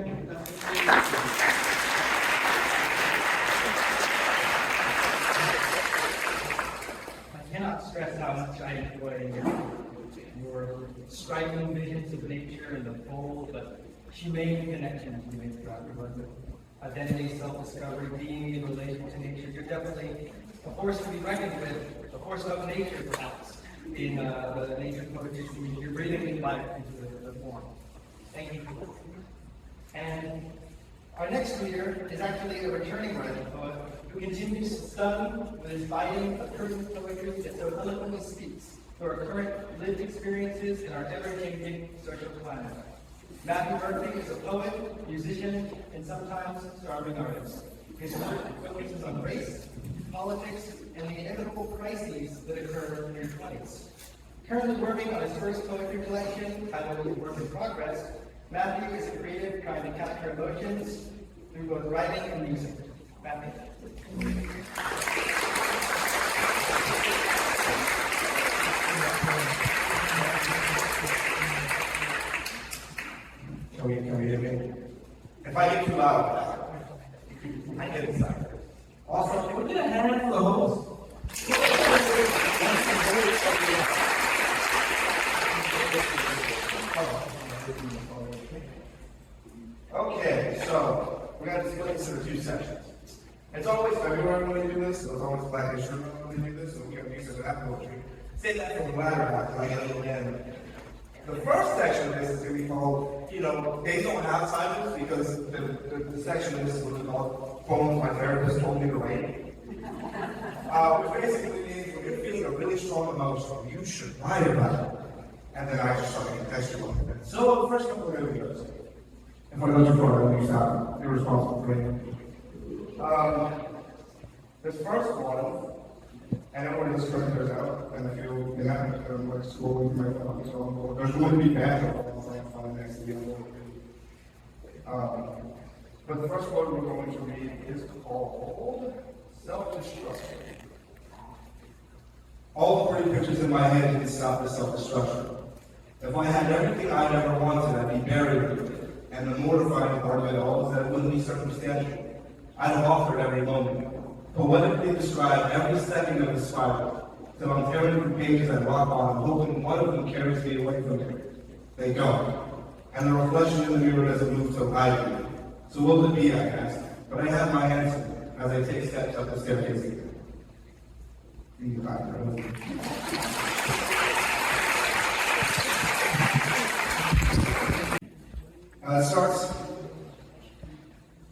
I cannot stress how much I enjoy your striking visions of nature and the full but humane connections you make throughout your work with identity, self-discovery, being in relation to nature. You're definitely a force to be reckoned with, a force of nature, perhaps, in the nature poetry scene. You're breathing life into the form. Thank you. And our next reader is actually a returning writer poet who continues to stun with his biting, approved poetry that so eloquently speaks to our current lived experiences in our ever-changing social climate. Mathew Murphy is a poet, musician, and sometimes starving artist. His work focuses on race, politics, and the inevitable crises that occur in your 20s. Currently working on his first poetry collection, titled Work in Progress, Mathew is a creative trying to capture emotions through both writing and music. Mathew. Can we hear me? If I get too loud, I get excited. Also, can we get a hand for the host? Okay, so we're going to split this into two sections. It's always February when we do this, so it's always Black History Month when we do this, so we got to use it that poetry. Say that for the latter half, because I get a little end. The first section of this is going to be called, Days Don't Have Titles, because the section of this is what's called Poems My Therapist Told Me to Write. Which basically means when you're feeling a really strong emotion, you should write about it. And then I just start to contextualize it. So the first couple of videos, if I go too far, then you stop. You're responsible for me. This first one, and then when this first goes out, and if you're in like school, you might want to go on board. There's going to be bad ones, like fun next to the other. But the first one we're going to read is called Self-Destruction. All the pretty pictures in my head can stop the self-destruction. If I had everything I ever wanted, I'd be buried with it. And the mortifying part of it all is that it wouldn't be circumstantial. I'd have offered every moment. Poetically describe every second of the spiral, till I'm tearing through pages I rock on, hoping one of them carries me away from it. They don't. And the reflection in the mirror doesn't move till I do. So what would it be, I asked? But I have my answer as I take steps up the staircase again. It starts,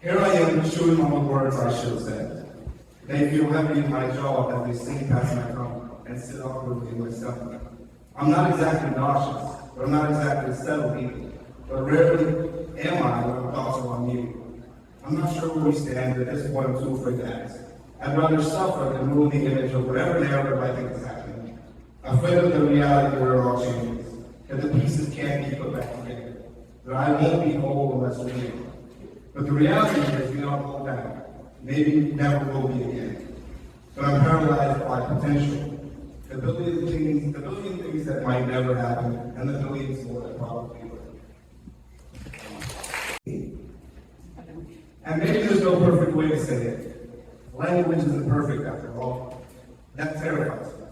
here I am chewing on the words I should have said. They feel heavy in my jaw as they sing past my tongue and sit awkwardly in my stomach. I'm not exactly nauseous, but I'm not exactly settled either. But rarely am I when my thoughts are on you. I'm not sure where we stand, but at this point I'm too afraid to ask. I'd rather suffer than ruin the image of whatever narrative I think is happening. Afraid of the reality where it all changes, that the pieces can't be put back together, that I won't be whole unless we do. But the reality is we don't hold back. Maybe never will be again. but I'm paralyzed by potential. The billion things that might never happen, and the billions more that probably will. And maybe there's no perfect way to say it. Language isn't perfect after all. That terrifies me.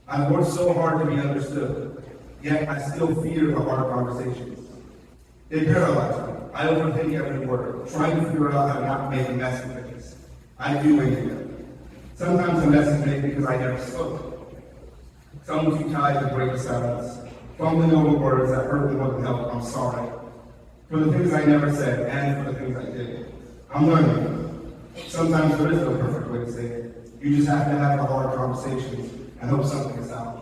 I've worked so hard to be understood, yet I still fear the hard conversations. They paralyze me. I overthink every word, trying to figure out how to not make a mess of things. I do anything. Sometimes the mess is made because I never spoke. Someone too tired to break the silence, fumbling over words that hurt more than help. I'm sorry for the things I never said and for the things I did. I'm learning. Sometimes there is no perfect way to say it. You just have to have the hard conversations and hope something is out.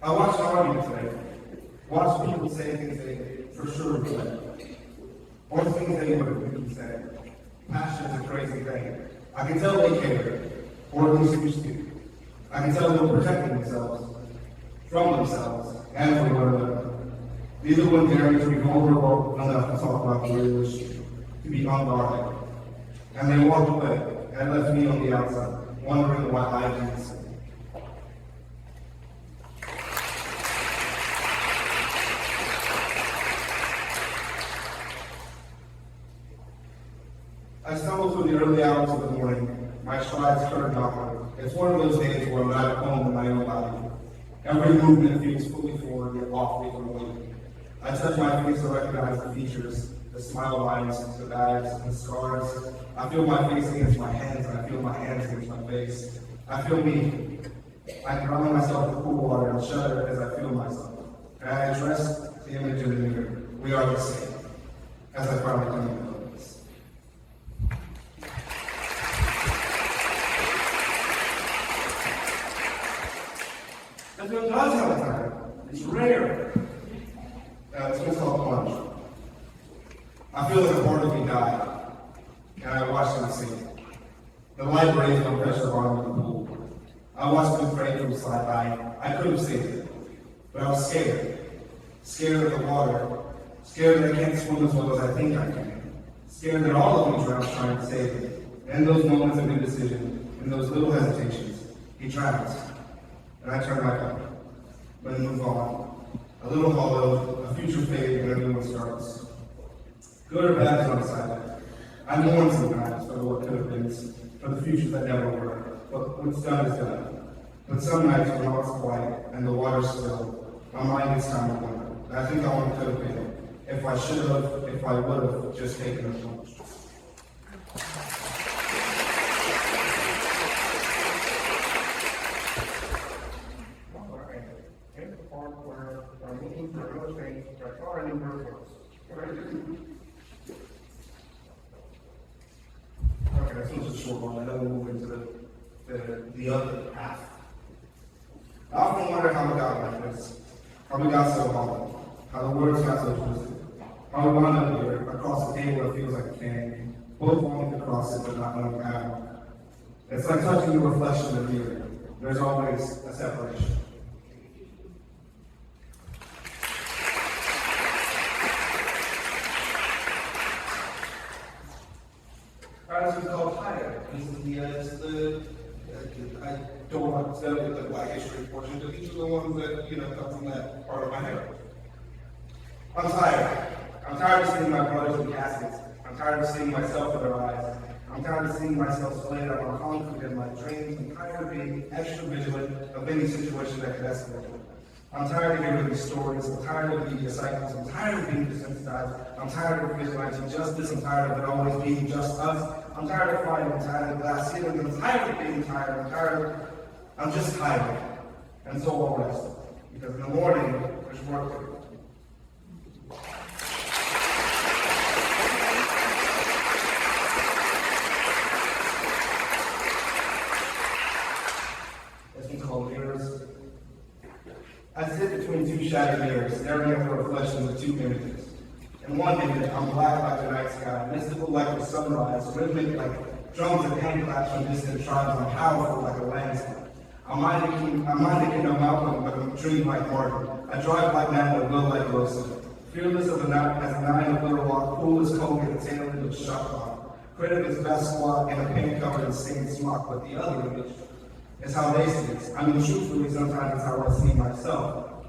I watched an argument today. Watched people say things they for sure regret. Or things they would have been saying. Passion is a crazy thing. I can tell they care, or at least used to. I can tell they were protecting themselves, from themselves, and from one another. These are when daring to be vulnerable enough to talk about the real issue, to be unguarded. And they walked away and left me on the outside, wondering why I did the same. I stumble through the early hours of the morning, my strides curved outward. It's one of those days where I'm not at home in my own body. Every movement feels fully forward yet awfully familiar. I touch my face to recognize the features, the smile lines, the bags, the scars. I feel my face against my hands, and I feel my hands against my face. I feel me. I can run myself in cool water and shudder as I feel myself. And I address the image in the mirror. We are the same. As I finally come to know this. That's what does have a time. It's rare. It's what's called plunge. I feel like a part of me died, and I watched him sink. The light raised no pressure on the pool. I watched him fade from slide by. I could have saved it, but I was scared. Scared of the water. Scared that I can't swim as well as I think I can. Scared that all of me drowns trying to save him. In those moments of indecision, in those little hesitations, he drowns. And I turn my back, but move on. A little hollow, a future fade when a new one starts. Good or bad is undecided. I mourn sometimes for what could have been, for the futures that never were. But what's done is done. But some nights when all is quiet and the water's still, my mind gets time to wonder. And I think all it could have been, if I should have, if I would have, just taken a plunge. I'm looking for another thing, I thought I knew where it was. Okay, this one's a short one, and then we'll move into the other half. I often wonder how we got like this, how we got so hollow, how the words got so twisted, how we wound up here, across a table that feels like a can, both wanting to cross it but not knowing how. It's like touching the reflection of the mirror. There's always a separation. This is called Tired. This is I don't want to tell you the Black history portion, but these are the ones that, come from that part of my heritage. I'm tired. I'm tired of seeing my brothers in caskets. I'm tired of seeing myself in their eyes. I'm tired of seeing myself splayed out on concrete in my dreams. I'm tired of being extra vigilant of any situation that could escalate. I'm tired of hearing these stories. I'm tired of media cycles. I'm tired of being desensitized. I'm tired of vigilante justice. I'm tired of it always being just us. I'm tired of fighting. I'm tired of glass ceilings. I'm tired of being tired. I'm just tired. And so I'll rest. Because in the morning, there's work to do. This one's called Mirrors. I sit between two shattered mirrors, staring at the reflections of two images. In one image, I'm black like the night sky, mystical like the sunrise, rhythmic like drums and hand claps from distant tribes. I'm powerful like a landscape. I might have been no Malcolm, but I dream like Martin. I drive like Matt and will like Wilson. Fearless as a nine of Little Rock, cool as Coke and a tail into a shot clock. Critic is best squad and a paint covered in stained smock, but the other image is how they see it. I mean, truthfully, sometimes it's how I see myself.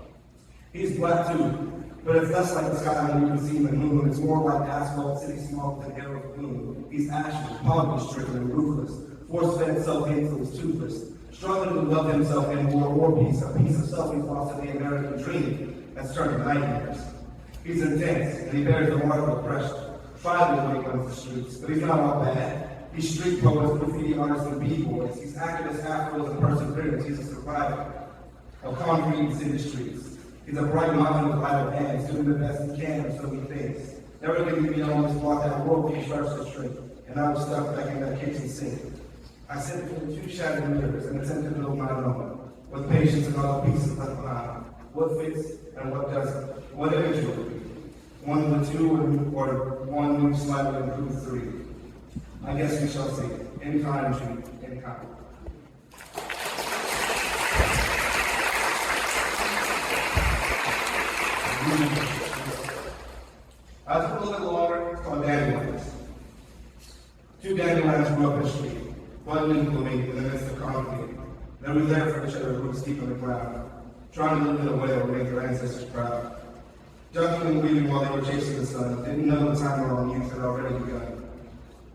He's black too, but it's less like the sky when you can see the moon. It's more like asphalt, city smoke, than air of gloom. He's ashy, poverty-stricken, and ruthless. Force-fed, self-hateful, he's toothless. Struggling to love himself in war or peace. A piece of self he's lost in the American dream that's turned to nightmares. He's intense, and he bears the mark of oppression. Finally, when he comes to the streets, but he's not all bad. He's street poets, graffiti artists, and b-boys. He's activists, afros, and perseverance. He's a survivor of concrete city streets. He's a bright mind with idle hands, doing the best he can, or so he thinks. Never gonna be on this block that world he starts to shrink, and I was stuck back in that kitchen sink. I sit between two shattered mirrors and attempt to build my own, with patience and all the pieces left behind. What fits and what doesn't? What image will it be? One of the two, or one new slightly improved three? I guess we shall see. In kind, in kind. I took a little longer on dandelions. Two dandelions grew up in the street. One blooming in the midst of concrete. They were there for each other, roots deep in the ground, trying to live in a way that would make their ancestors proud. Ducking and weaving while they were chasing the sun, didn't know the time our youth had already begun.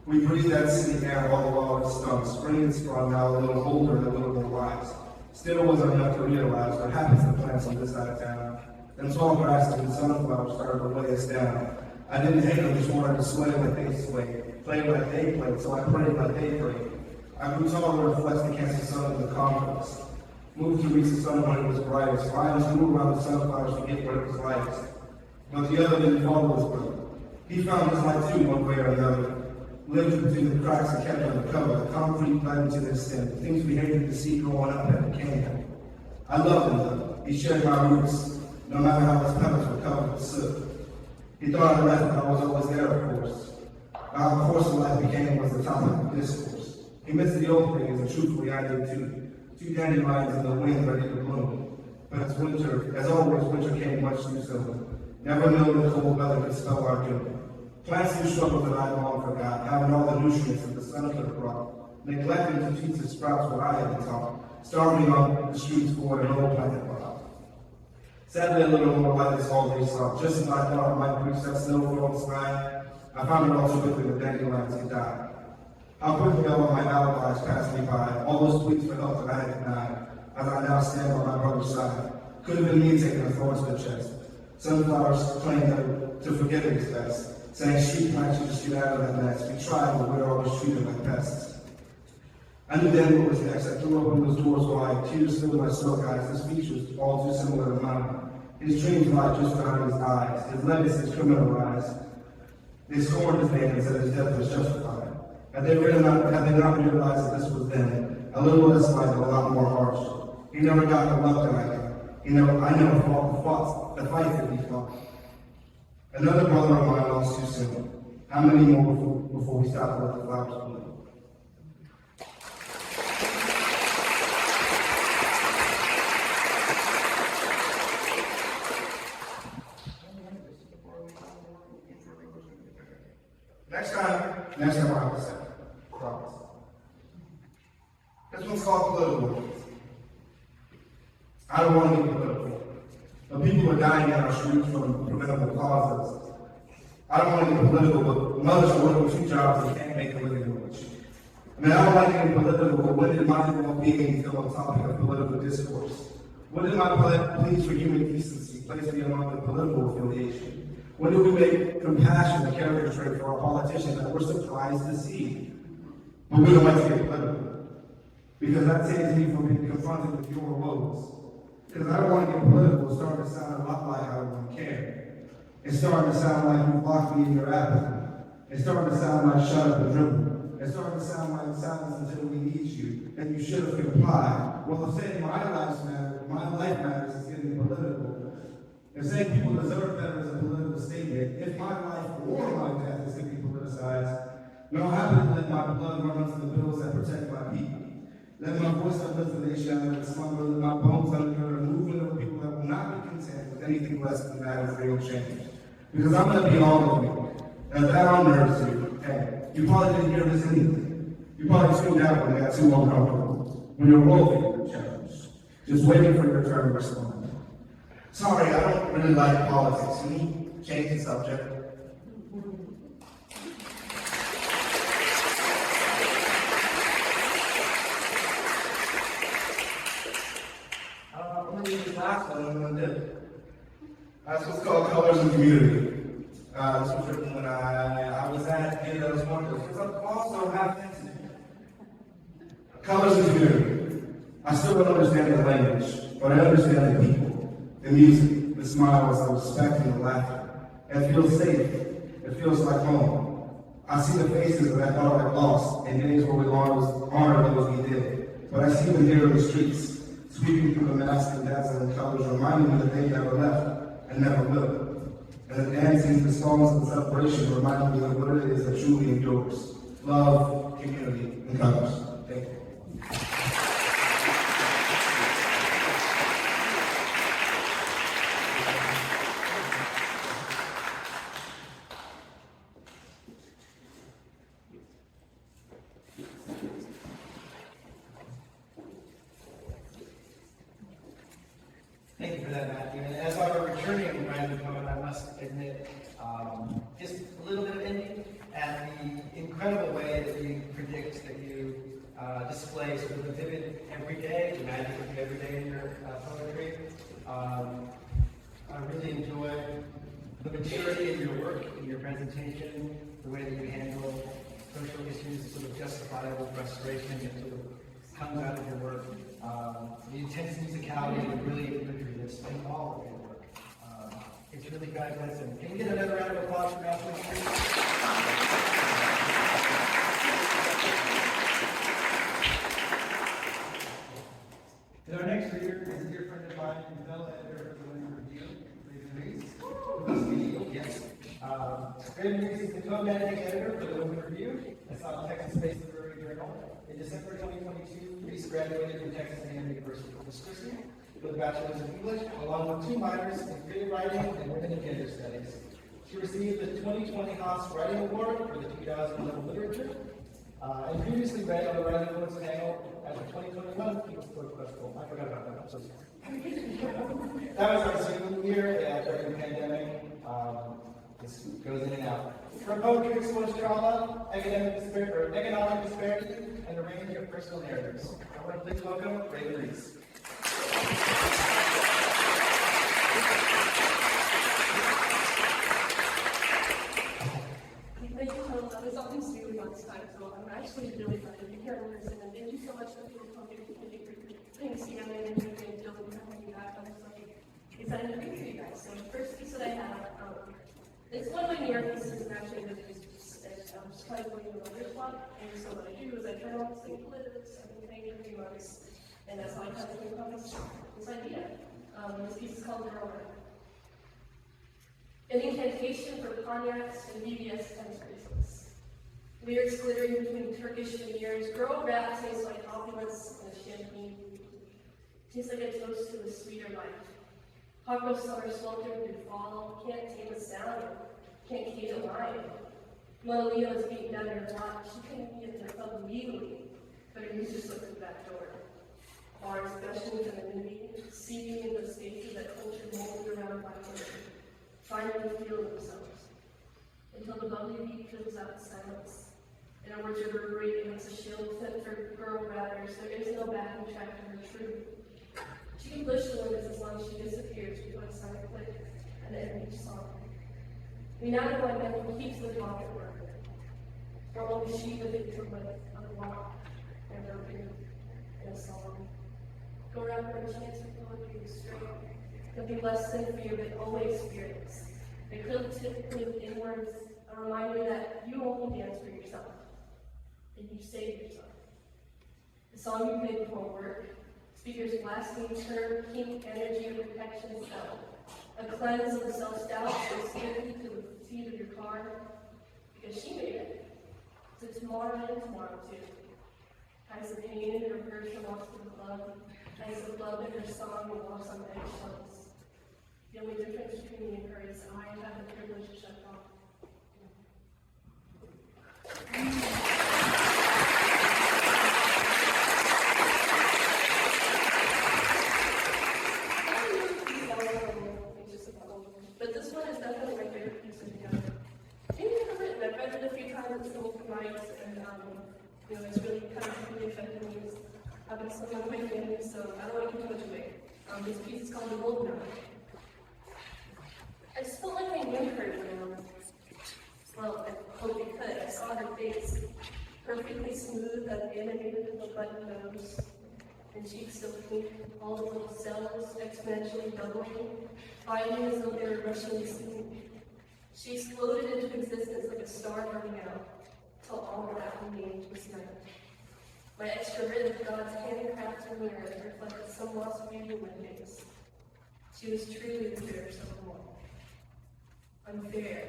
We breathed that city air all the while it stung. Spring had sprung, now a little older and a little more wise. Still wasn't enough to realize what happens to plants on this side of town. Them tall grasses and sunflowers started to weigh us down. I didn't hate them, just wanted to sway like they swayed, play like they played, so I prayed like they prayed. I grew taller and flexed against the sun of the Compos. Moved to reach the sun when it was brightest. Lions grew around the sunflowers to get where it was lightest. But the other didn't follow his brother. He found his light too, one way or another. Lived between the cracks and kept under cover. The concrete bled to their stem. Things we hated to see growing up at the canyon. I loved him though. He shared my roots, no matter how his pebbles were covered with soot. He thought I left, but I was always there, of course. How the course of life became was the topic of discourse. He missed the old things, and truthfully I did too. Two dandelions in the wind ready to bloom. But as winter, as always, winter came much too soon. Never knew the cold weather could spell our doom. Plants and struggles that I long forgot, having all the nutrients that the sun could have brought. Neglecting to teach the sprouts what I had been taught. Starving on the streets for an old planet brought. Sadly, a little more like this all day saw. Just as I thought I might reach that snow from the sky, I found it all too quickly the dandelions had died. How quickly all of my alibis passed me by, all those tweets for help that I had denied, as I now stand by my brother's side. Could have been me taking a thorn to the chest. Sunflowers claim that to forget it is best, saying street plants should just get out of that mess. We tried, but we're always treated like pests. I knew then what was next. I threw open those doors wide, tears filled my silk eyes. His features all too similar to mine. His dreams lie just behind his eyes. His legacy is criminalized. They scorned his name and said his death was justified. Had they not realized that this was then, a little less light, but a lot more harsh. He never got the love that I got. I never fought the fight that he fought. Another brother of mine lost too soon. How many more before we stop to let the flowers bloom? Next time I will say, promise. This one's called political. I don't want to get political. But people are dying in our streets from preventable causes. I don't want to get political, but mothers are working 2 jobs and can't make a living wage. I mean, I don't like getting political, but when did my well-being become a topic of political discourse? When did my pleas for human decency place me among the political affiliation? When do we make compassion a character trait for our politicians that we're surprised to see? But we don't like to get political. Because that saves me from being confronted with your woes. Because I don't want to get political, it's starting to sound a lot like I don't care. It's starting to sound like you blocked me in your apathy. It's starting to sound like shut up and dribble. It's starting to sound like silence until we need you, and you should have complied. Well, if saying my life matters is getting political, if saying people deserve better is a political statement, if my life or my death is going to be politicized, then I'll happily let my blood run into the bills that protect my people. Let my voice have desolation, and the slumber of my bones under a movement of people that will not be content with anything less than that of real change. Because I'm going to be all of you. And if that unnerves you, hey, you probably didn't hear this anything. You probably tuned out when it got too uncomfortable. When you're rolling your challenge. Just waiting for your turn to respond. Sorry, I don't really like politics. Can you change the subject? I'm going to use this last one I'm going to do. That's what's called Colors in Community. This was written when I was at Dia de los Muertos, because I'm also half Mexican. Colors in Community. I still don't understand the language, but I understand the people, the music, the smiles, the respect, and the laughter. It feels safe. It feels like home. I see the faces that I thought I'd lost in days where we honored those we did. But I see them here in the streets, sweeping through the masks and dazzling colors, reminding me that they never left and never will. And the dancing, the songs, and the celebration remind me of what it is that truly endures. Love, community, and colors. Thank you. Thank you for that, Mathew. And as our returning random poet, I must admit, just a little bit of envy at the incredible way that you predict, that you display sort of the vivid everyday, the magic of the everyday in your poetry. I really enjoy the maturity in your work, in your presentation, the way that you handle social issues, sort of justifiable frustration that sort of comes out of your work. The intense musicality and the brilliant imagery that's in all of your work. It's really fabulous. And can we get another round of applause for Mathew Murphy? And our next reader is a dear friend of mine, the fellow editor of the Women's Review, Reese. Yes. Raven Reese is the co-managing editor for the Women's Review. It's on Texas-based literary journal. In December 2022, Reese graduated from Texas A&M University Corpus Christi with a bachelor's in English, along with 2 minors in creative writing and women and gender studies. She received the 2020 Haas Writing Award for the 2011 literature, and previously read on the Writing Awards panel at the 2021 People's Book Festival. I forgot about that. I'm so sorry. That was our Zoom year during the pandemic. This goes in and out. Her poetry explores trauma, economic disparity, and a range of personal narratives. I want to please welcome Raven Reese. Thank you, Tom. There's always really fun time, so I'm actually really glad to be here and listen. And thank you so much for putting things together and doing coming back. I'm just like excited to be with you guys. So the first piece that I have, it's one of my New York pieces, and actually I'm just kind of going to another spot. And so what I do is I try to sing lyrics, I've been playing for 3 months, and that's how I kind of came up with this idea. This piece is called Girl. An incantation for cognacs and VBS tennis bracelets. Lyrics glittering between Turkish veneers. Girl rap tastes like opulence and champagne. Tastes like a toast to a sweeter life. Hot roast summer sweltering through fall. Can't tame a sound. Can't cage a lion. Malia is beaten down your block. She couldn't be at the club legally, but her users look through the back door. Bars gushing with anonymity, seeping into spaces that culture molded around by women. Finally feel themselves, until the bubbly beat fills out the silence. And our words reverberate against a shield set for girl rappers. There is no backing track to her truth. She can push the limits as long as she disappears before the silent click and the end of each song. We now know why men keeps the clock at work. For only she the victim of a walk and a ring and a song. Go around for a chance for poetry to straight. Could be less than fear, but always spirits. They could typically inwards, a reminder that you only dance for yourself, and you save yourself. The song you played before work, speakers blasting turn, kink energy of protection cell. A cleanse of self-doubt goes swiftly to the seat of your car, because she made it. To tomorrow and tomorrow too. hides the pain in her hurt and walks to the club, hides the love in her song and walks on eggshells. The only difference between me and her is I have the privilege to shut off. But this one is definitely my favorite piece of together. Maybe I've written, I've read it a few times at school for nights, and it's really kind of really affected me. It's happened to someone in my family, so I don't want to give too much away. This piece is called The Gold Now. I just felt like I knew her, well, I hope you could. I saw her face, perfectly smooth and animated with a button nose, and cheeks so pink, all the little cells exponentially doubling, finding as though they were rushing to see. She exploded into existence like a star burning out, till all that remained was night. My extra rib, God's handcrafted mirror, reflected some lost beauty in my face. She was truly the fairest of them all. Unfair.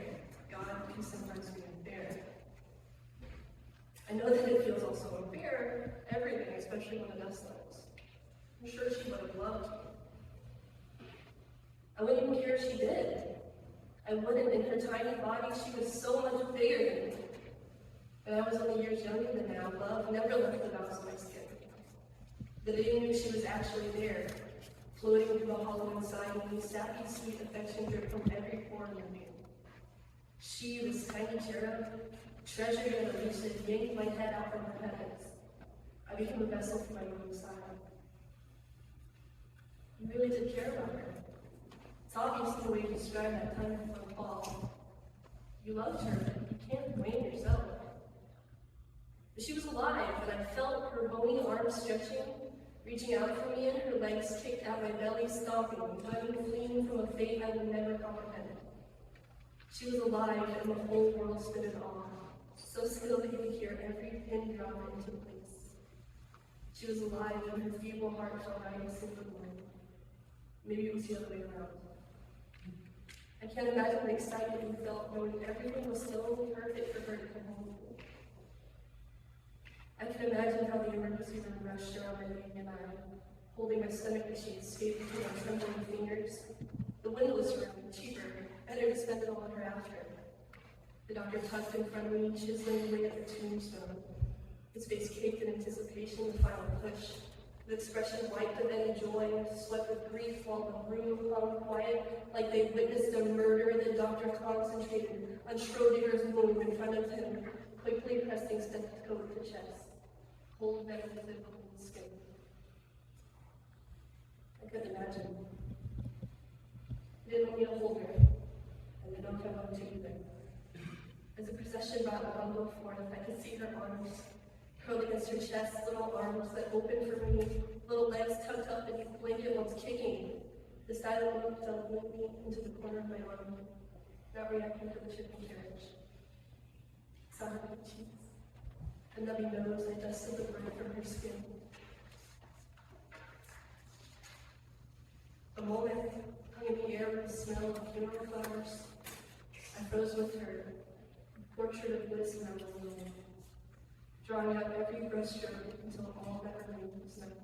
God can sometimes be unfair. I know that it feels also unfair, everything, especially when the dust settles. I'm sure she would have loved me. I wouldn't even care if she did. I wouldn't. In her tiny body, she was so much bigger than me. But I was only years younger than now. Love never left the bounds of my skin. That I knew she was actually there, floating through the hollow inside me, sappy, sweet affection dripped from every pore in me. She, this tiny cherub, treasured and elusive, yanked my head out from her heavens. I became a vessel for my own side. You really did care about her. It's obvious the way you described that time before the fall. You loved her, but you can't blame yourself. But she was alive, and I felt her bony arms stretching, reaching out for me, and her legs kicked out my belly, stomping, running, fleeing from a fate I would never comprehend. She was alive, and the whole world stood in awe, so still that you could hear every pin drop into place. She was alive, and her feeble heart felt I was single one. Maybe it was the other way around. I can't imagine the excitement you felt knowing everything was so perfect for her to come home to. I can imagine how the emergency room rushed around my baby and I, holding my stomach as she escaped between my trembling fingers. The windowless room, cheaper, better to spend it all on her after. The doctor tucked in front of me, chiseling away at the tombstone. His face caked in anticipation of the final push. The expression white but then joy, swept with grief while the room hung quiet, like they witnessed a murder. The doctor concentrated on Schrodinger's wound in front of him, quickly pressing stethoscope to the chest. Hold better than the skin. I couldn't imagine. They didn't want me to hold her, and they don't want to either. As the procession brought the bundle forth, I could see her arms curled against her chest, little arms that opened for me, little legs tucked up beneath the blanket once kicking. The silent look fell limply into the corner of my arm, not reacting to the chipping carriage. Sound of my cheeks. A nubby nose, I dusted the blood from her skin. A moment hung in the air with the smell of funeral flowers. I froze with her, a portrait of bliss in our living, drawing out every breaststroke until all that remained was night.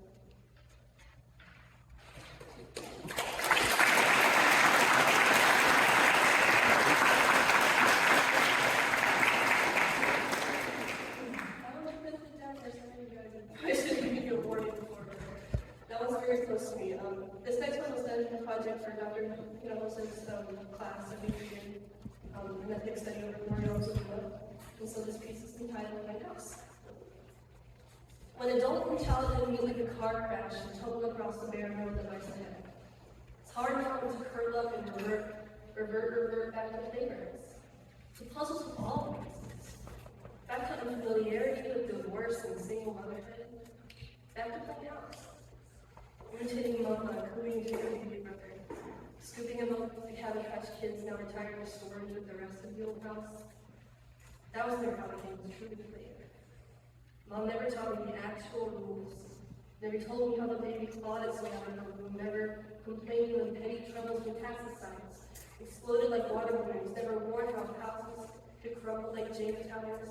I should give you a warning before. That one's very close to me. This next one was done in a project for Dr. Lopez's class that we did in that big study over memorials of the. And so this piece is entitled My House. When adult and childhood meet like a car crash and tumble across the bare road that lies ahead, it's hard not to curl up and revert back to playgrounds. The puzzles of all places. Back to unfamiliarity with divorce and single motherhood. Back to playing house. Imitating mama, cooing to her baby brother. Scooping him up with the Cabbage Patch Kids now retired to storage with the rest of the old house. That was never how the game was truly played. Mom never taught me the actual rules. Never told me how the baby clawed its way out of the room. Never complained when petty troubles with pesticides exploded like water balloons. Never warned how houses could crumble like Jenga towers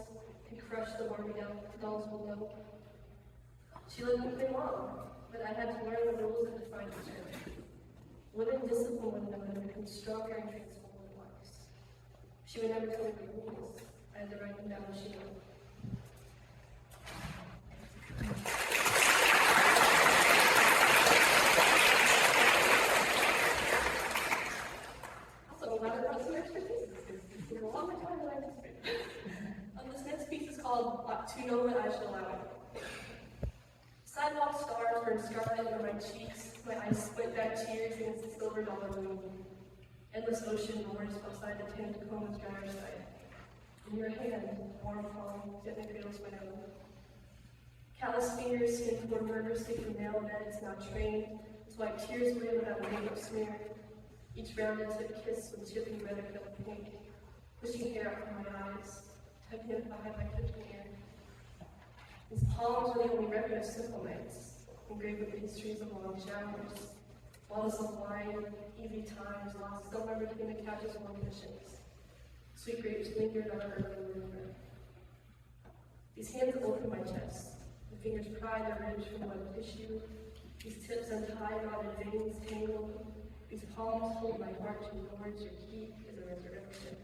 and crush the Barbie dolls below. She let me play along, but I had to learn the rules and define each other. Women discipline one another and become stronger and transform their lives. She would never tell me the rules. I had to write them down as she went. Also, glad I brought some extra pieces. It's a long time that I anticipated. This next piece is called To Know What I Shall Allow. Sidewalk stars were scarlet over my cheeks, my eyes split back tears against the silver dollar moon. Endless ocean roars outside the tin Tacoma's driver's side. In your hand, warm palm, gently cradles my own. Callous fingers skin toward murder-sticky nail beds not trained, to wipe tears away without a makeup smear. Each rounded tip kiss with chipping red or pink, pushing hair out from my eyes, tucking it behind my kitchen ear. His palms were the only record of simple nights, engraved with the histories of long showers, bottles of wine, easy times, lost somewhere between the couches warm cushions. Sweet grapes lingered on her early river. These hands open my chest, the fingers pry the ridge from wet tissue. These tips untie rotted veins tangled. These palms hold my heart towards your heat is a resurrection.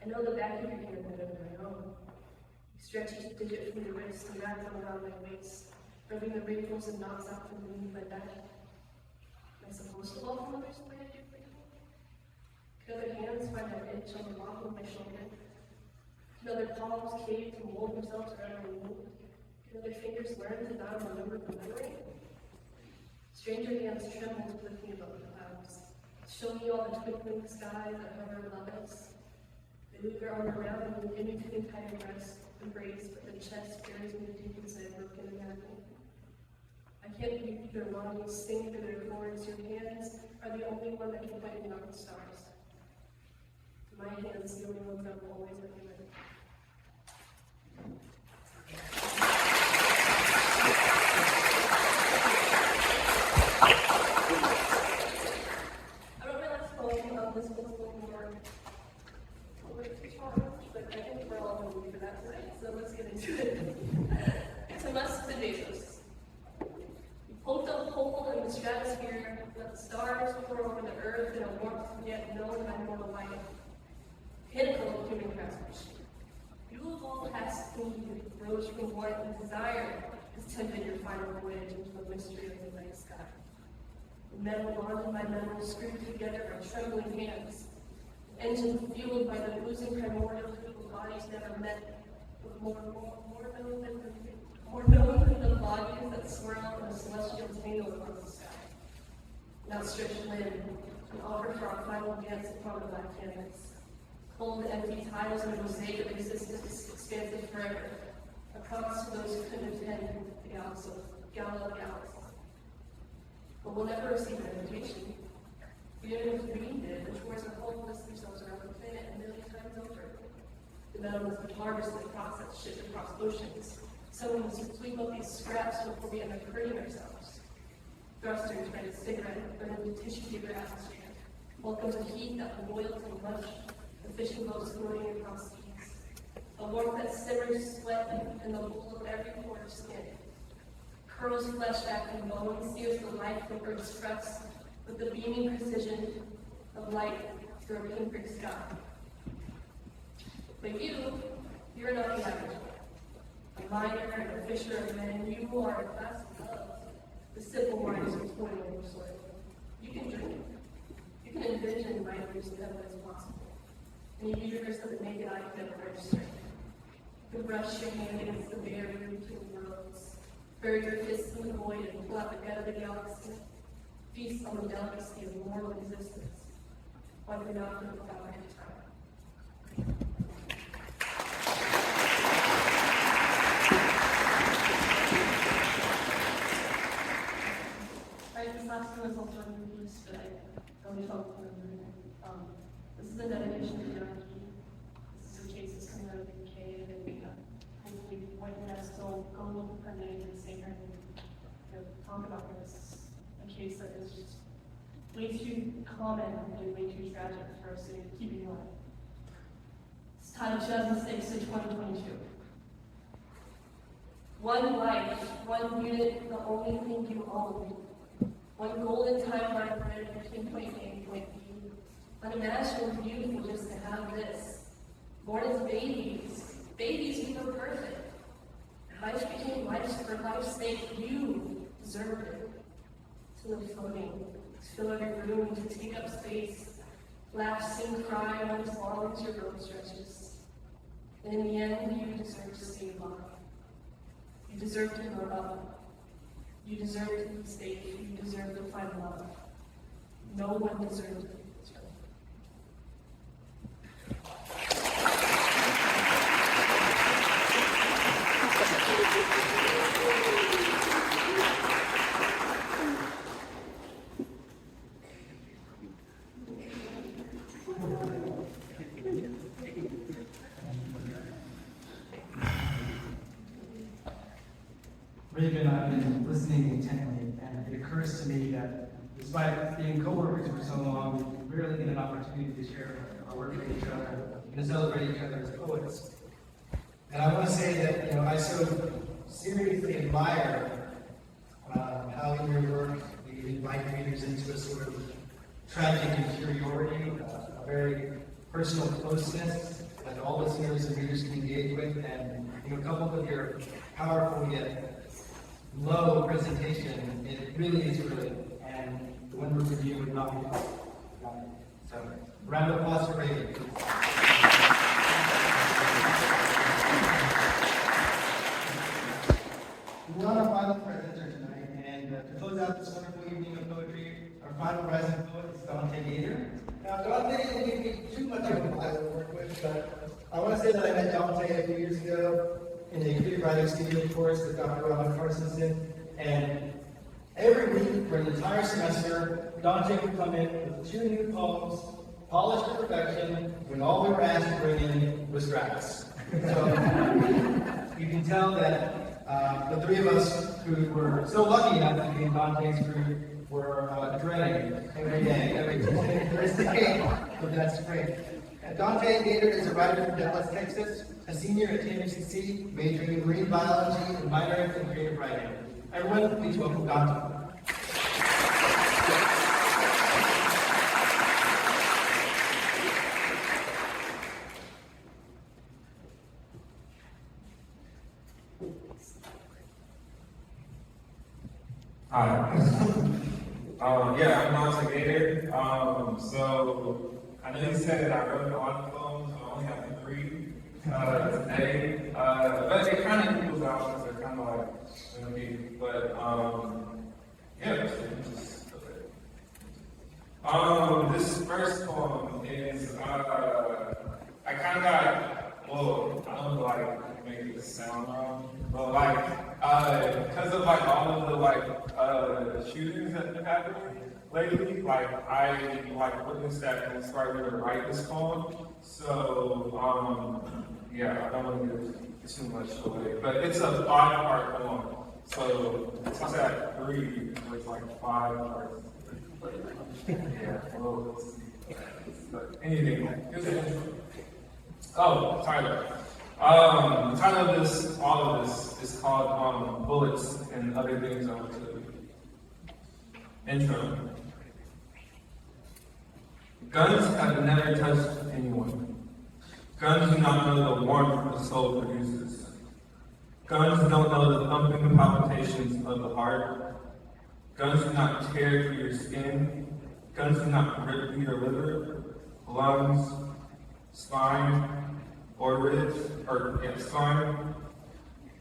I know the back of your hand better than my own. Stretch each digit from the wrist and wrap them around my waist, rubbing the wrinkles and knots out from beneath my back. Am I supposed to welcome others the way I do for you? Could other hands find an itch on the bottom of my shoulder? Could other palms cave to mold themselves around my wound? Could other fingers learn to not remember from memory? Stranger hands tremble to lift me above the clouds. Show me all the twinkling skies that hover above us. They move their arm around me, give me to the entire breast. Embrace, but the chest buries me deep inside a broken anatomy. I can't believe their lungs sing through their chords. Your hands are the only one that can fight beyond the stars. My hands, the only ones that will always let me live. I don't realize poem about this book more. But I think we're all going to leave for that tonight, so let's get into it. To us, the Bezos. You pulled up hold in the stratosphere, let the stars pour over the earth in a warmth yet known by mortal life. Pinnacle of human craftsmanship. You of all past queen rose from warmth and desire has tempted your final voyage into the mystery of the night sky. Metal bonded by metal, screwed together by trembling hands. Engine fueled by the oozing primordial whose bodies never met, with more known than the bodies that swirl in a celestial tangle across the sky. An outstretched limb, an offer for our final dance upon the black canvas. Cold, empty tiles in a mosaic of existence, expansive forever. A promise to those who couldn't attend the gala of galaxies. But we'll never receive an invitation. Even if we did, the chores are hopeless themselves around the planet a million times over. The metal must be harvested, processed, shipped across oceans. Someone must sweep up these scraps before we end up hurting ourselves. Thrusters ready cigarette, burn into tissue paper atmosphere. Welcomes a heat that will boil from lunch. The fishing boats floating across seas. A warmth that simmers sweat in the bowl of every pore of skin. Curls flesh back and bone, sears the life from Earth's crust with the beaming precision of light through a pinprick sky. But you're not the average. A miner and a fisher of men, you are a class above the simple minds who toil in the soil. You can dream. You can envision miners and what is possible. In a universe that the naked eye can never register. You can brush your hand against the barrier between worlds, bury your fists in the void and pull out the gut of the galaxy. Feast on the delicacy of mortal existence. One cannot live without any time. This last one is also a new piece that I really felt this is a dedication to Yankee. This is a case that's coming out of the UK, and we hopefully one that still go look her name and say her name. Talk about her. This is a case that is just way too common and way too tragic for us to keep in mind. It's titled 2006 to 2022. One life, one unit, the only thing you own. One golden timeline thread between point A and point B. Unimaginably beautiful just to have this. Born as babies. Babies become perfect. Life became life's for life's sake. You deserved it. To live floating, to fill every room, to take up space. Laugh, sing, cry, run as long as your rope stretches. And in the end, you deserve to stay alive. You deserve to grow up. You deserve to be safe. You deserve to find love. No one deserves it. Raven, I've been listening intently, and it occurs to me that despite being co-workers for so long, we rarely get an opportunity to share our work with each other and to celebrate each other as poets. And I want to say that, I so seriously admire how in your work you invite readers into a sort of tragic inferiority, a very personal closeness that all listeners and readers can engage with, and coupled with your powerful yet low presentation, it really is brilliant, and the one-word review would not be possible. So, round of applause for Raven. We're on our final presenter tonight, and to close out this wonderful evening of poetry, our final rising poet is Daunte Gaiter. Now, Daunte didn't give me too much of a Bible to work with, but I want to say that I met Daunte a few years ago in a creative writing studio course with Dr. Robb and Carstensen, and every week for an entire semester, Daunte would come in with 2 new poems, polished to perfection, when all we were asked to bring in was drafts. So you can tell that the 3 of us who were so lucky enough to be in Daunte's group were dreading every day, every Tuesday and Thursday, but that's great. Daunte Gaiter is a writer from Dallas, Texas, a senior at TMCC, majoring in marine biology and minoring in creative writing. Everyone, please welcome Daunte. Hi. I'm Daunte Gaiter. So I know you said that I wrote all the poems, but I only have 3 today. But it kind of equals out because they're kind of like, this first poem is, I kind of got, I don't know, make it sound wrong, but because of all of the shootings that have happened lately, I witnessed that and inspired me to write this poem. So I don't want to give too much away, but it's a 5-part poem. So it's at 3, so it's 5 parts. But anything. Here's the intro. Oh, Tyler. The title of all of this is called Bullets and Other Things I Want to Intro. Guns have never touched anyone. Guns do not know the warmth the soul produces. Guns don't know the thumping palpitations of the heart. Guns do not tear through your skin. Guns do not rip through your liver, lungs, spine, or ribs, spine.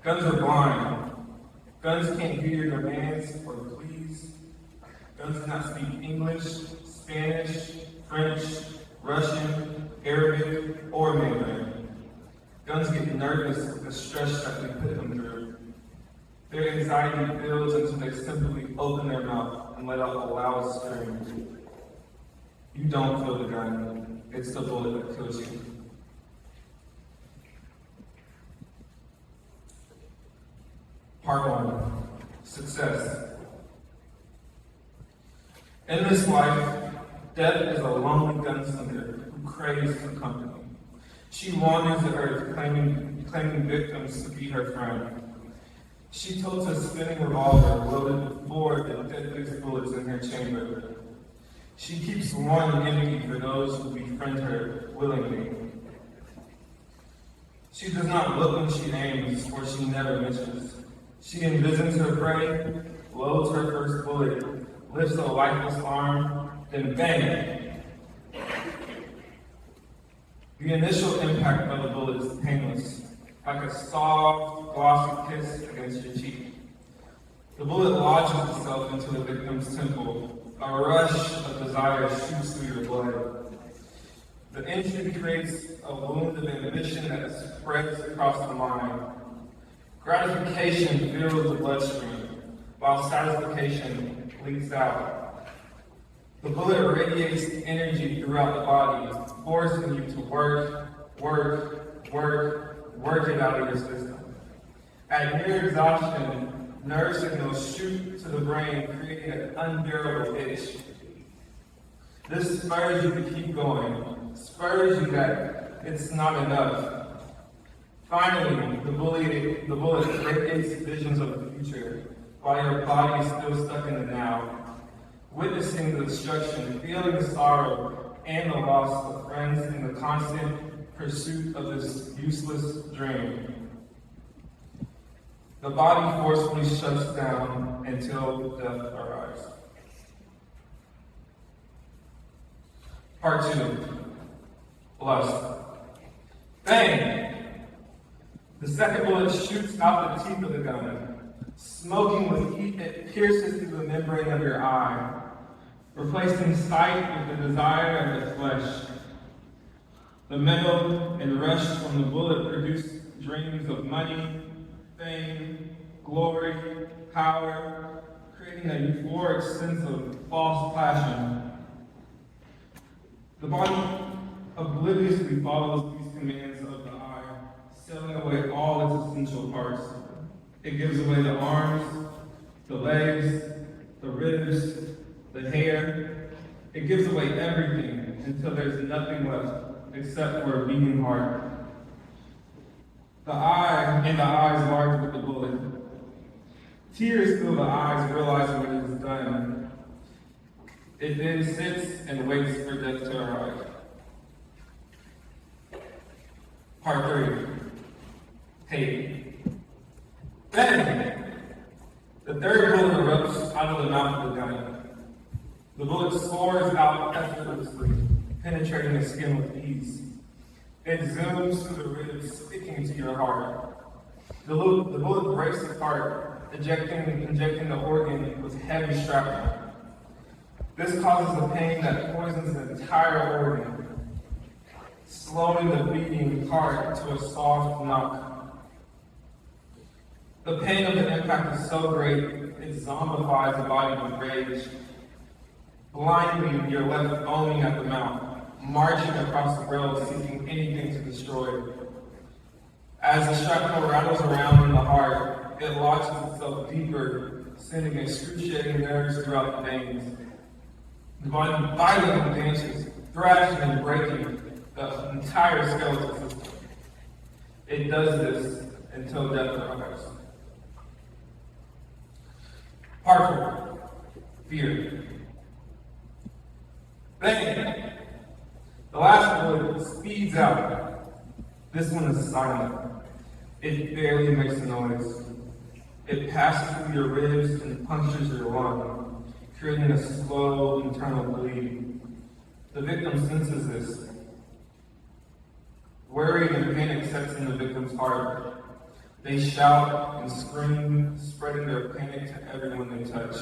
Guns are blind. Guns can't hear your demands or pleas. Guns do not speak English, Spanish, French, Russian, Arabic, or Mandarin. Guns get nervous with the stress that we put them through. Their anxiety builds until they simply open their mouth and let out a loud scream. You don't feel the gun, it's the bullet that kills you. Part 1, Success. In this life, death is a lonely gunslinger who craves for company. She wanders the earth claiming victims to be her friend. She totes a spinning revolver loaded with 4 deadly bullets in her chamber. She keeps one empty for those who befriend her willingly. She does not look when she aims, or she never misses. She envisions her prey, loads her first bullet, lifts a lifeless arm, then bang! The initial impact of the bullet is painless, like a soft, glossy kiss against your cheek. The bullet lodges itself into the victim's temple. A rush of desire shoots through your blood. The injury creates a wound of ambition that spreads across the mind. Gratification fills the bloodstream, while satisfaction leaks out. The bullet radiates energy throughout the body, forcing you to work it out of your system. At near exhaustion, nerve signals shoot to the brain, creating an unbearable itch. This spurs you to keep going, spurs you that it's not enough. Finally, the bullet radiates visions of the future, while your body is still stuck in the now, witnessing the destruction, feeling the sorrow and the loss of friends in the constant pursuit of this useless dream. The body forcefully shuts down until death arrives. Part 2. Lust. Bang! The second bullet shoots out the teeth of the gun. Smoking with heat, it pierces through the membrane of your eye, replacing sight with the desire of the flesh. The metal and rush from the bullet produce dreams of money, fame, glory, power, creating a euphoric sense of false passion. The body obliviously follows these commands of the eye, selling away all its essential parts. It gives away the arms, the legs, the ribs, the hair. It gives away everything until there's nothing left except for a beating heart. The eyes large with the bullet. Tears fill the eyes, realizing when it is done. It then sits and waits for death to arrive. Part 3. Hate. Bang! The third bullet erupts out of the mouth of the gun. The bullet soars out effortlessly, penetrating the skin with ease. It zooms through the ribs, sticking to your heart. The bullet breaks apart, injecting the organ with heavy shrapnel. This causes a pain that poisons the entire organ, slowing the beating heart to a soft knock. The pain of the impact is so great, it zombifies the body with rage. Blindly, you're left foaming at the mouth, marching across the road, seeking anything to destroy. As the shrapnel rattles around in the heart, it lodges itself deeper, sending excruciating nerves throughout the veins. The body violently dances, thrashing and breaking the entire skeletal system. It does this until death arrives. Part 4. Fear. Bang! The last bullet speeds out. This one is silent. It barely makes a noise. It passes through your ribs and punctures your lung, creating a slow internal bleed. The victim senses this. Worry and panic sets in the victim's heart. They shout and scream, spreading their panic to everyone they touch.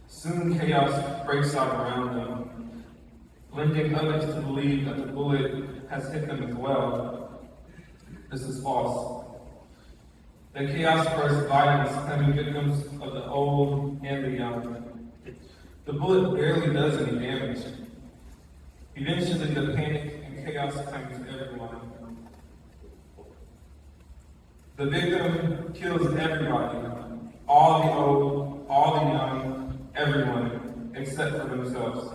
Soon chaos breaks out around them, lending others to believe that the bullet has hit them as well. This is false. The chaos spurs violence, claiming victims of the old and the young. The bullet barely does any damage. Eventually, the panic and chaos claims everyone. The victim kills everybody, all the old, all the young, everyone, except for themselves.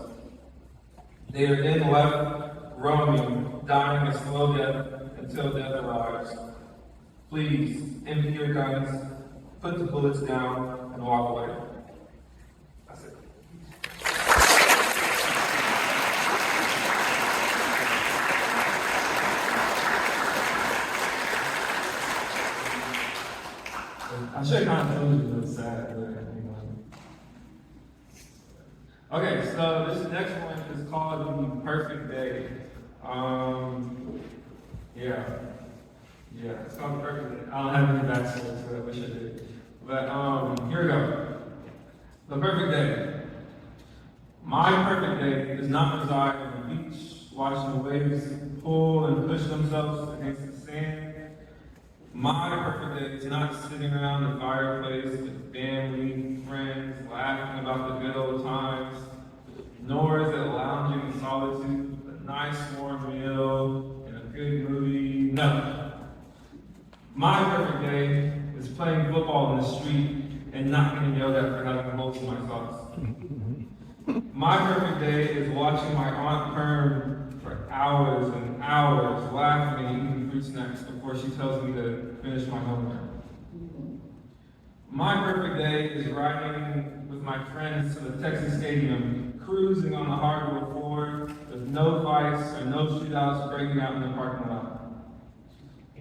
They are then left roaming, dying a slow death until death arrives. Please, empty your guns, put the bullets down, and walk away. That's it. I should have kind of told you it was sad, but anyway. Okay, so this next one is called The Perfect Day. Yeah, it's called The Perfect Day. I don't have any backstory to it, I wish I did. But here we go. The perfect day. My perfect day does not reside on the beach, watching the waves pull and push themselves against the sand. My perfect day is not sitting around the fireplace with family, friends, laughing about the good old times, nor is it lounging in solitude, a nice warm meal, and a good movie. No. My perfect day is playing football in the street and not getting yelled at for having holes in my socks. My perfect day is watching my Aunt Perm for hours and hours, laughing and eating fruit snacks before she tells me to finish my homework. My perfect day is riding with my friends to the Texas Stadium, cruising on the hardwood floor with no fights or no shootouts breaking out in the parking lot.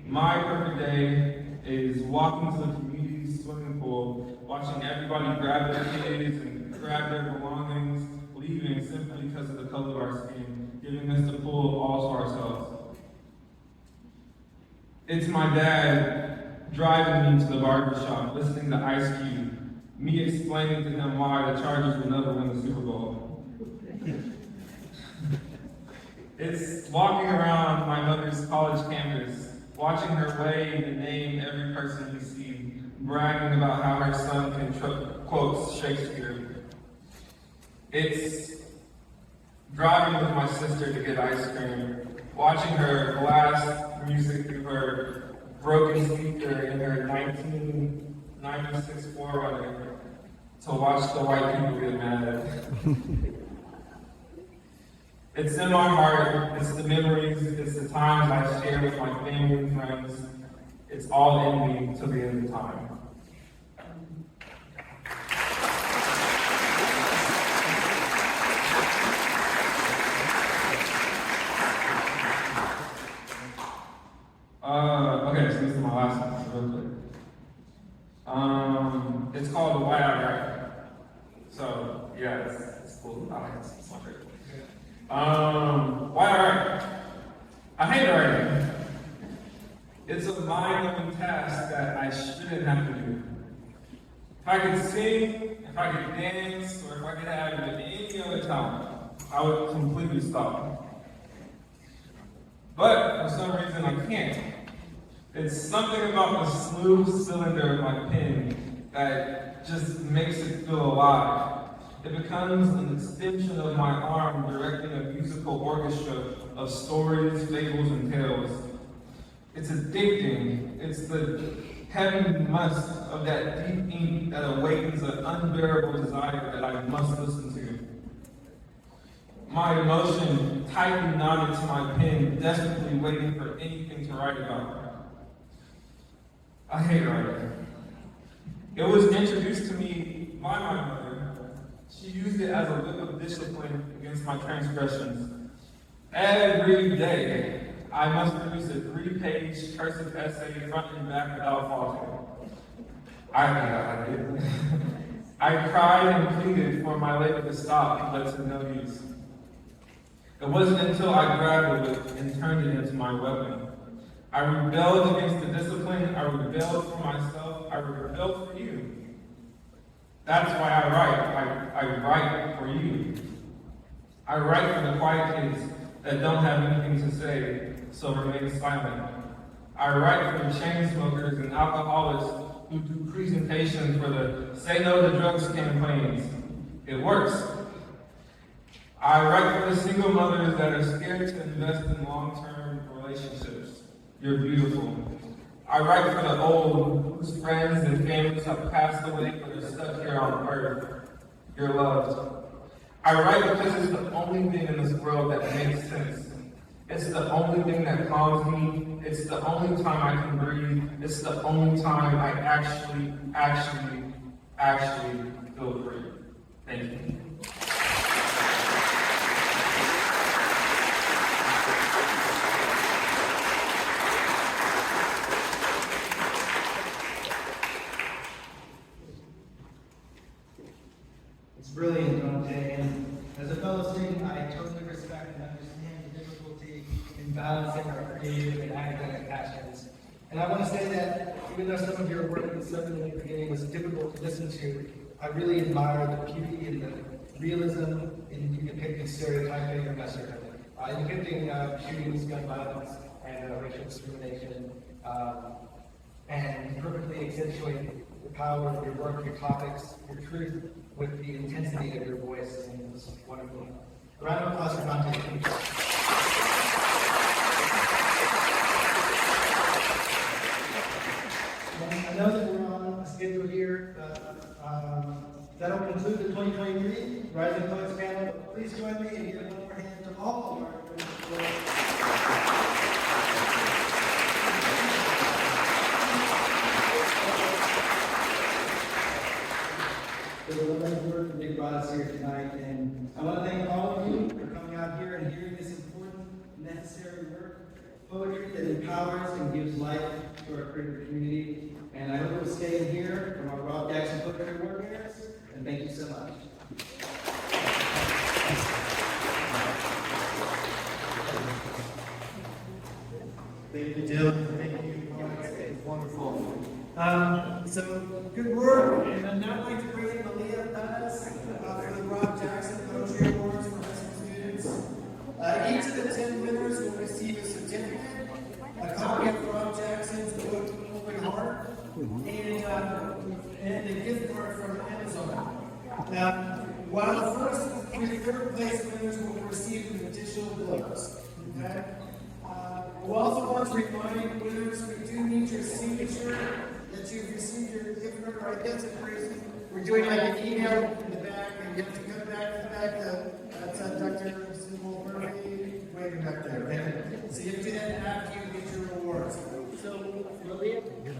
My perfect day is walking to the community swimming pool, watching everybody grab their kids and grab their belongings, leaving simply because of the color of our skin, giving us the pool all to ourselves. It's my dad driving me to the barbershop, listening to Ice Cube, me explaining to him why the Chargers would never win the Super Bowl. It's walking around my mother's college campus, watching her wave and name every person we see, bragging about how her son can quote Shakespeare. It's driving with my sister to get ice cream, watching her blast music through her broken speaker in her 1996 4Runner to watch the white people get mad. It's in my heart, it's the memories, it's the times I share with my family and friends. It's all in me till the end of time. Okay, so this is my last one, so real quick. It's called The Why I Write. So, yeah, it's cool. I like it. It's my favorite. Why I write? I hate writing. It's a mind-numbing task that I shouldn't have to do. If I could sing, if I could dance, or if I could have any other talent, I would completely stop. But for some reason I can't. It's something about the smooth cylinder of my pen that just makes it feel alive. It becomes an extension of my arm directing a musical orchestra of stories, fables, and tales. It's addicting. It's the heavy must of that deep ink that awakens an unbearable desire that I must listen to. My emotion tightly knotted to my pen, desperately waiting for anything to write about. I hate writing. It was introduced to me by my mother. She used it as a whip of discipline against my transgressions. Every day, I must produce a 3-page cursive essay front and back without faltering. I did. I cried and pleaded for my labor to stop, but to no use. It wasn't until I grabbed it and turned it into my weapon. I rebelled against the discipline, I rebelled for myself, I rebelled for you. That's why I write. I write for you. I write for the quiet kids that don't have anything to say, so remain silent. I write for the chain smokers and alcoholics who do presentations for the Say No to Drugs campaigns. It works. I write for the single mothers that are scared to invest in long-term relationships. You're beautiful. I write for the old whose friends and families have passed away but are stuck here on earth. You're loved. I write because it's the only thing in this world that makes sense. It's the only thing that calms me. It's the only time I can breathe. It's the only time I actually feel free. Thank you. It's brilliant, Daunte, and as a fellow student, I totally respect and understand the difficulty in balancing our creative and academic passions. And I want to say that even though some of your work in the subject in the beginning was difficult to listen to, I really admire the beauty and the realism in depicting stereotyping and messer, in depicting shootings, gun violence, and racial discrimination, and perfectly accentuate the power of your work, your topics, your truth, with the intensity of your voice, and it was wonderful. A round of applause for Daunte. I know that we're on a schedule here. That'll conclude the 2023 Rising Poets panel. Please join me in giving one more hand to all of our for the Lopez work that they brought us here tonight, and I want to thank all of you for coming out here and hearing this important, necessary work, poetry that empowers and gives life to our creative community. And I hope you'll stay in here from our Robb Jackson Poetry Warriors, and thank you so much. Thank you, Dylan. Thank you, it's wonderful. So, good work, and I'd now like to bring in Malia for the Robb Jackson Poetry Awards for high school students. Each of the 10 winners will receive a certificate, a copy of Robb Jackson's book, Open Heart, and a gift card from Amazon. While the first and third place winners will receive an additional books. Okay? We also want to remind winners we do need your signature that you've received your gift card. Right, that's it, Christi. We're doing like an email in the back, and you have to come back to the back. That's Dr. Murphy waiting back there. Okay? So you have to do that after you get your awards. So, Malia? Good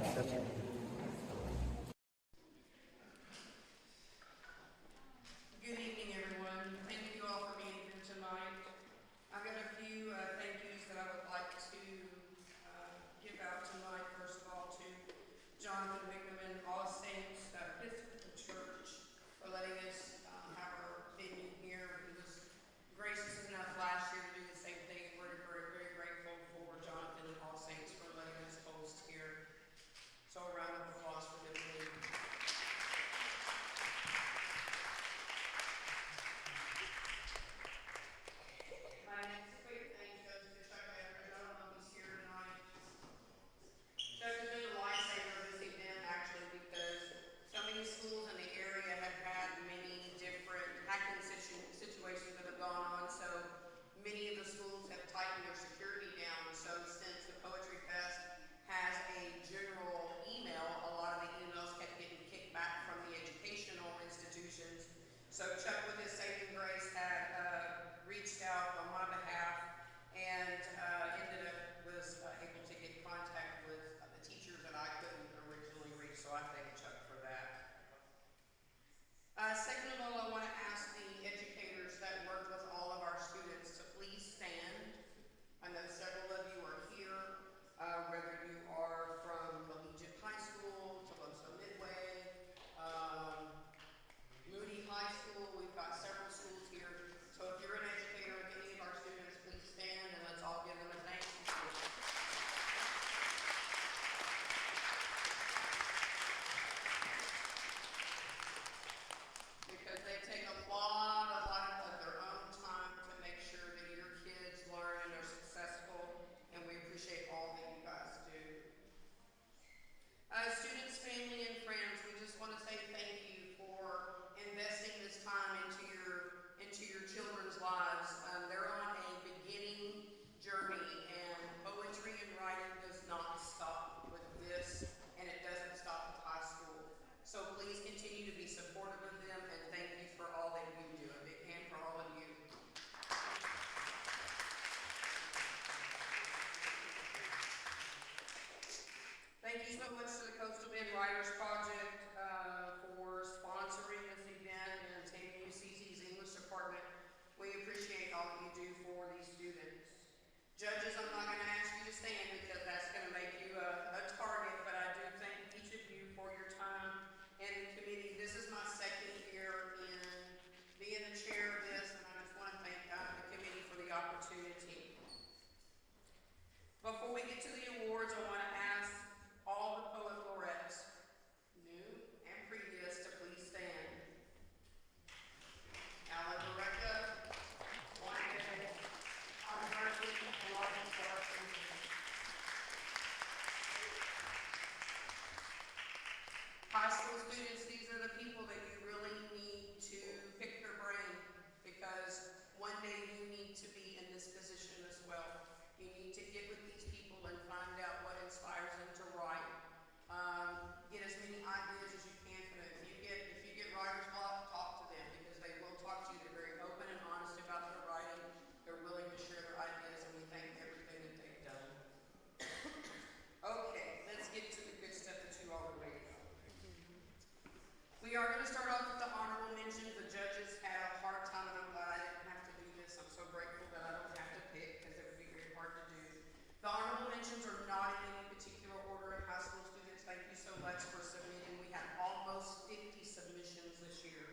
evening, everyone. Thank you all for being here tonight. I've got a few thank yous that I would like to give out tonight. First of all, to Jonathan Wickerman, All Saints Episcopal Church, for letting us words, I want to ask all the poet laureates, new and previous, to please stand. Alan Barreca, Daunte, Murphy, and Laureate. High school students, these are the people that you really need to pick their brain, because one day you need to be in this position as well. You need to get with these people and find out what inspires them to write. Get as many ideas as you can from them. If you get writer's block, talk to them, because they will talk to you. They're very open and honest about their writing. They're willing to share their ideas, and we thank everything that they've done. Okay, let's get to the good stuff that you all are waiting for. We are going to start off with the honorable mentions. The judges had a hard time, and I'm glad I didn't have to do this. I'm so grateful that I don't have to pick, because it would be very hard to do. The honorable mentions are not in any particular order. High school students, thank you so much for submitting. We had almost 50 submissions this year.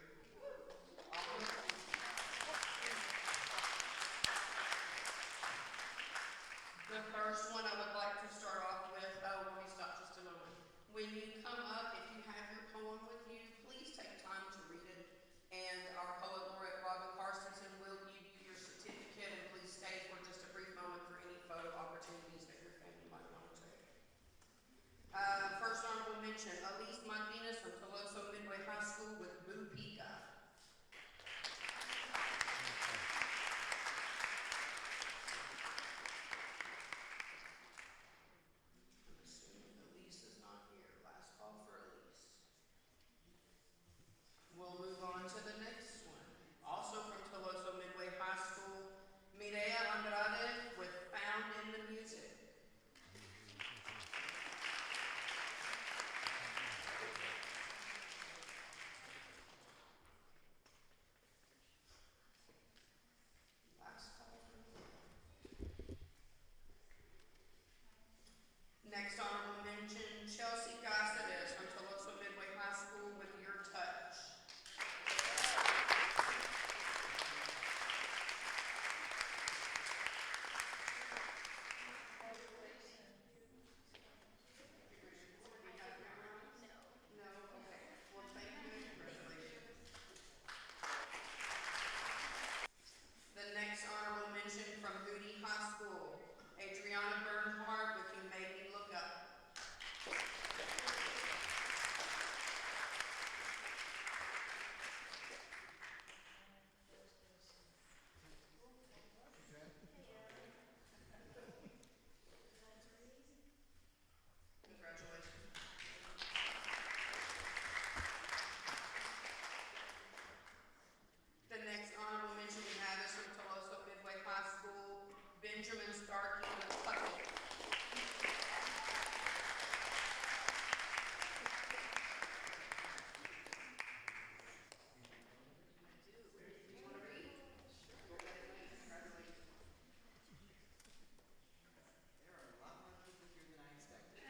The first one I would like to start off with, let me stop just a moment. When you come up, if you have your poem with you, please take time to read it. And our poet laureate, Robb Carstensen, will give you your certificate, and please stay for just a brief moment for any photo opportunities that your family might want to take. First honorable mention, Elise Martinez from Toloso Midway High School with Boo Pika. We'll move on to the next one. Also from Toloso Midway High School, Mireya Andrade with Found in the Music. Last call. Next honorable mention, Chelsea Cáceres from Toloso Midway High School with Your Touch. The next honorable mention from Moody High School, Adriana Bernhardt with You Made Me Look Up. Congratulations. The next honorable mention we have is from Toloso Midway High School, Benjamin Starkey with Puckett. Do you want to read? Go ahead and read. Congratulations. There are a lot more people here than I expected.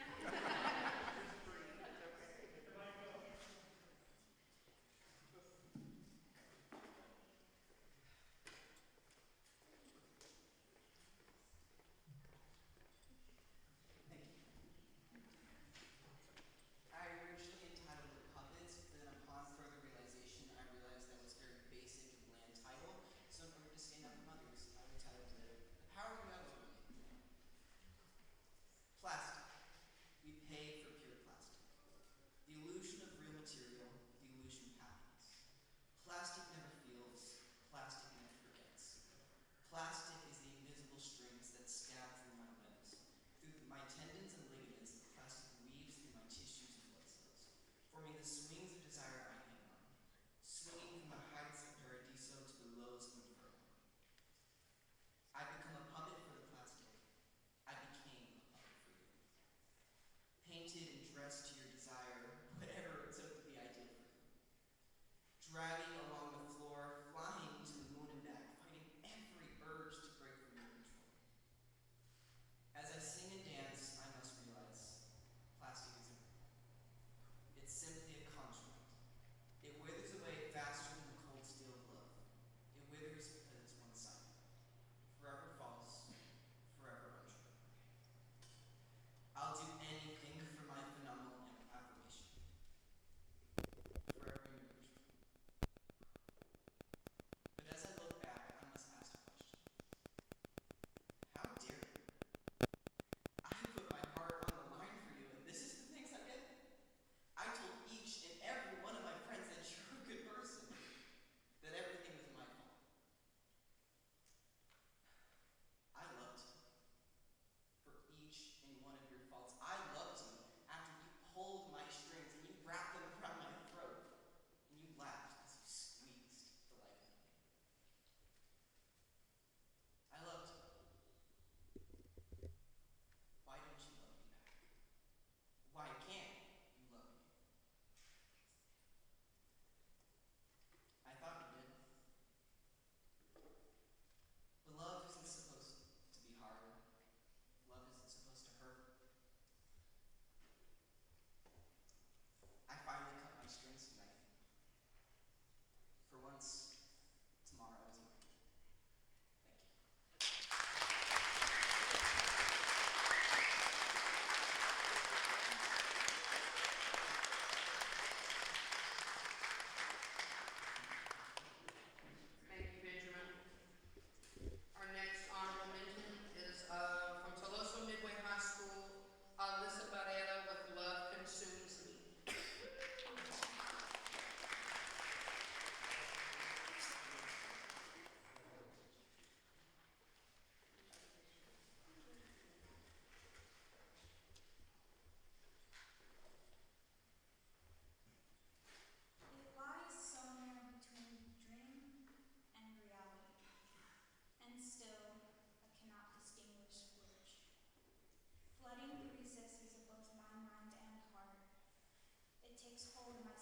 takes hold of my